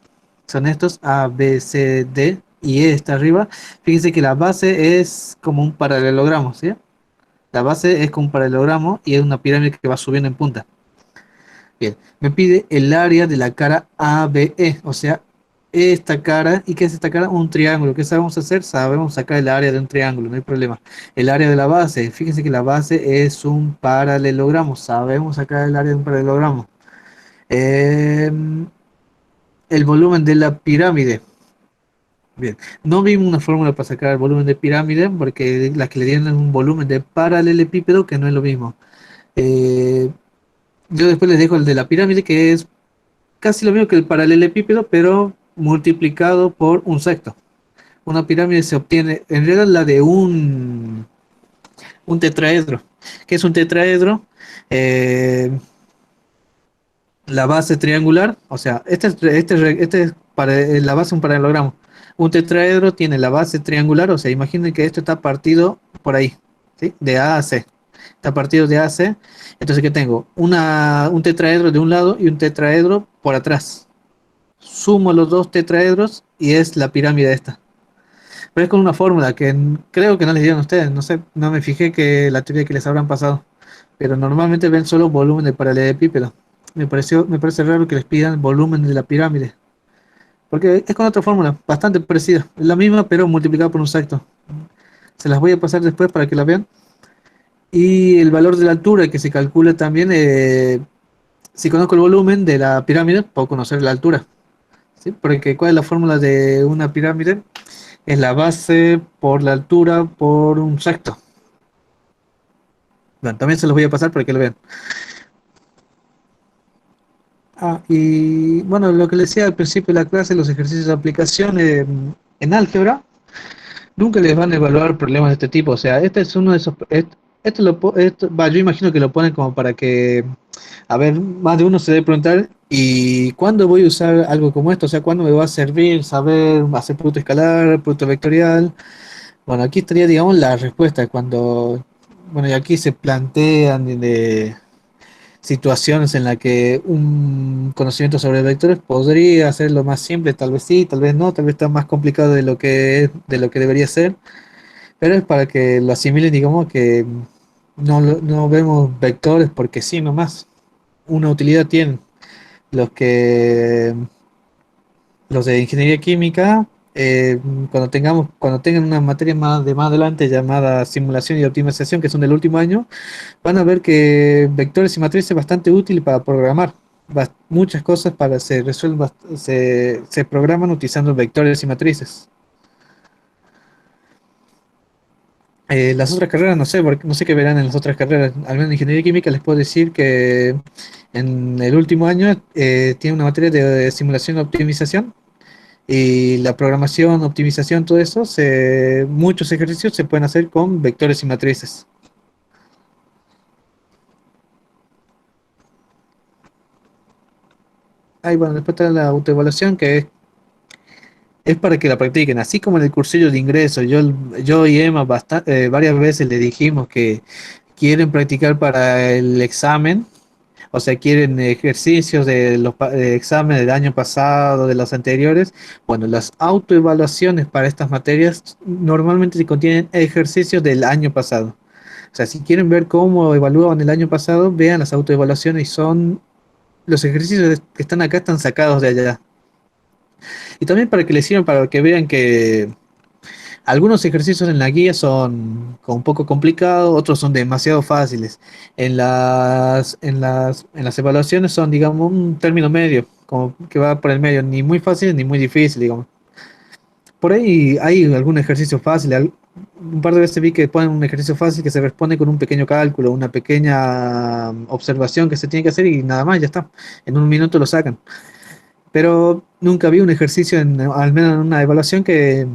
Son estos ABCD y E está arriba. Fíjense que la base es como un paralelogramo, ¿sí? La base es como un paralelogramo y es una pirámide que va subiendo en punta. Bien, me pide el área de la cara ABE, o sea, esta cara. ¿Y qué es esta cara? Un triángulo. ¿Qué sabemos hacer? Sabemos sacar el área de un triángulo, no hay problema. El área de la base, fíjense que la base es un paralelogramo, sabemos sacar el área de un paralelogramo. Eh, el volumen de la pirámide. Bien, no vimos una fórmula para sacar el volumen de pirámide porque la que le dieron es un volumen de paralelepípedo que no es lo mismo. Eh, yo después les dejo el de la pirámide que es casi lo mismo que el paralelepípedo, pero multiplicado por un sexto. Una pirámide se obtiene, en realidad la de un tetraedro. ¿Qué es un tetraedro? Eh, la base triangular, o sea, este es para la base de un paralelogramo. Un tetraedro tiene la base triangular, o sea, imaginen que esto está partido por ahí, ¿sí? De A a C. Está partido de A a C. Entonces, ¿qué tengo? Un tetraedro de un lado y un tetraedro por atrás. Sumo los dos tetraedros y es la pirámide esta. Pero es con una fórmula que creo que no les dieron a ustedes, no sé, no me fijé que la teoría que les habrán pasado. Pero normalmente ven solo volumen de paralelepípedo. Me parece raro que les pidan volumen de la pirámide. Porque es con otra fórmula, bastante parecida. Es la misma, pero multiplicada por un sexto. Se las voy a pasar después para que la vean. Y el valor de la altura que se calcula también, si conozco el volumen de la pirámide, puedo conocer la altura. ¿Sí? Porque ¿cuál es la fórmula de una pirámide? Es la base por la altura por un sexto. Bueno, también se los voy a pasar para que lo vean. Y bueno, lo que les decía al principio de la clase, los ejercicios de aplicación en álgebra, nunca les van a evaluar problemas de este tipo. O sea, este es uno de esos. Yo imagino que lo ponen como para que, a ver, más de uno se debe preguntar, ¿y cuándo voy a usar algo como esto? O sea, ¿cuándo me va a servir saber hacer producto escalar, producto vectorial? Bueno, aquí estaría, digamos, la respuesta. Cuando bueno, y aquí se plantean situaciones en las que un conocimiento sobre vectores podría ser lo más simple, tal vez sí, tal vez no, tal vez está más complicado de lo que de lo que debería ser, pero es para que lo asimilen, digamos que no vemos vectores porque sí, nomás. Una utilidad tienen. Los que los de ingeniería química, cuando tengan una materia más de más adelante llamada simulación y optimización, que son del último año, van a ver que vectores y matrices es bastante útil para programar. Muchas cosas se resuelven, se programan utilizando vectores y matrices. Las otras carreras no sé, no sé qué verán en las otras carreras. Al menos en ingeniería química les puedo decir que en el último año tiene una materia de simulación y optimización. Y la programación, optimización, todo eso, muchos ejercicios se pueden hacer con vectores y matrices. Ahí bueno, después está la autoevaluación, que es para que la practiquen, así como en el cursillo de ingreso. Yo y Emma varias veces le dijimos que quieren practicar para el examen, o sea, quieren ejercicios de de examen del año pasado, de los anteriores. Bueno, las autoevaluaciones para estas materias normalmente contienen ejercicios del año pasado. O sea, si quieren ver cómo evalúan el año pasado, vean las autoevaluaciones y son los ejercicios que están acá están sacados de allá. Y también para que les sirvan, para que vean que algunos ejercicios en la guía son un poco complicados, otros son demasiado fáciles. En las evaluaciones son, digamos, un término medio, como que va por el medio, ni muy fácil ni muy difícil, digamos. Por ahí hay algún ejercicio fácil. Un par de veces vi que ponen un ejercicio fácil que se responde con un pequeño cálculo, una pequeña observación que se tiene que hacer y nada más, ya está. En un minuto lo sacan. Pero nunca vi un ejercicio, al menos en una evaluación, que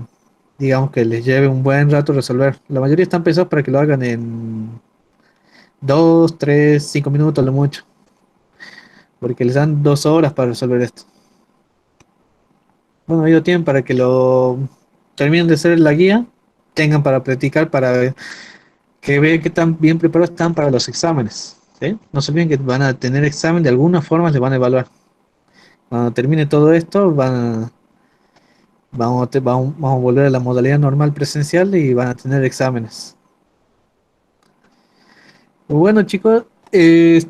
digamos que les lleve un buen rato resolver. La mayoría están pensados para que lo hagan en 2, 3, 5 minutos, lo mucho. Porque les dan 2 horas para resolver esto. Bueno, ellos tienen para que lo terminen de hacer la guía, tengan para practicar, para que vean que tan bien preparados están para los exámenes. ¿Sí? No se olviden que van a tener examen, de alguna forma les van a evaluar. Cuando termine todo esto, vamos a volver a la modalidad normal presencial y van a tener exámenes. Bueno, chicos, es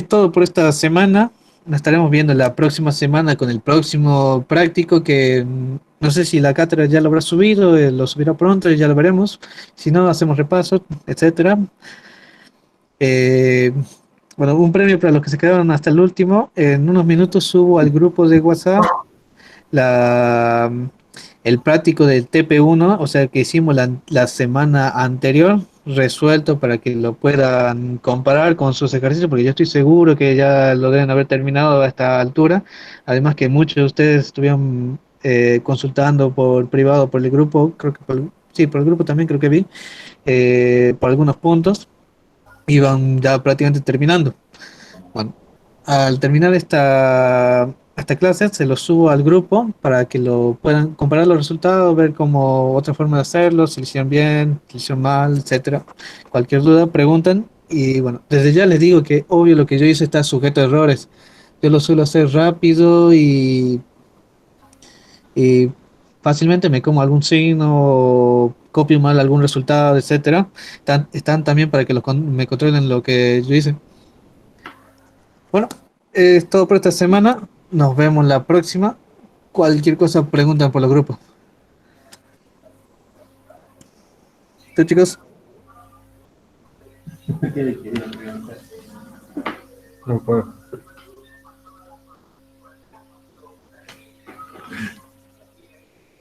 todo por esta semana. Nos estaremos viendo la próxima semana con el próximo práctico que no sé si la cátedra ya lo habrá subido, lo subirá pronto, ya lo veremos. Si no, hacemos repasos, etcétera. Eh, bueno, un premio para los que se quedaron hasta el último. En unos minutos subo al grupo de WhatsApp la, el práctico del TP1, o sea, que hicimos la semana anterior, resuelto para que lo puedan comparar con sus ejercicios, porque yo estoy seguro que ya lo deben haber terminado a esta altura. Además que muchos de ustedes estuvieron consultando por privado, por el grupo, creo que sí, por el grupo también creo que vi, por algunos puntos, iban ya prácticamente terminando. Bueno, al terminar esta clase, se lo subo al grupo para que lo puedan comparar los resultados, ver cómo otra forma de hacerlo, si lo hicieron bien, si lo hicieron mal, etcétera. Cualquier duda, preguntan. Y bueno, desde ya les digo que obvio lo que yo hice está sujeto a errores. Yo lo suelo hacer rápido y fácilmente me como algún signo, o copio mal algún resultado, etcétera. Están también para que me controlen lo que yo hice. Bueno, es todo por esta semana. Nos vemos la próxima. Cualquier cosa preguntan por los grupos. ¿Tú, chicos? No puedo.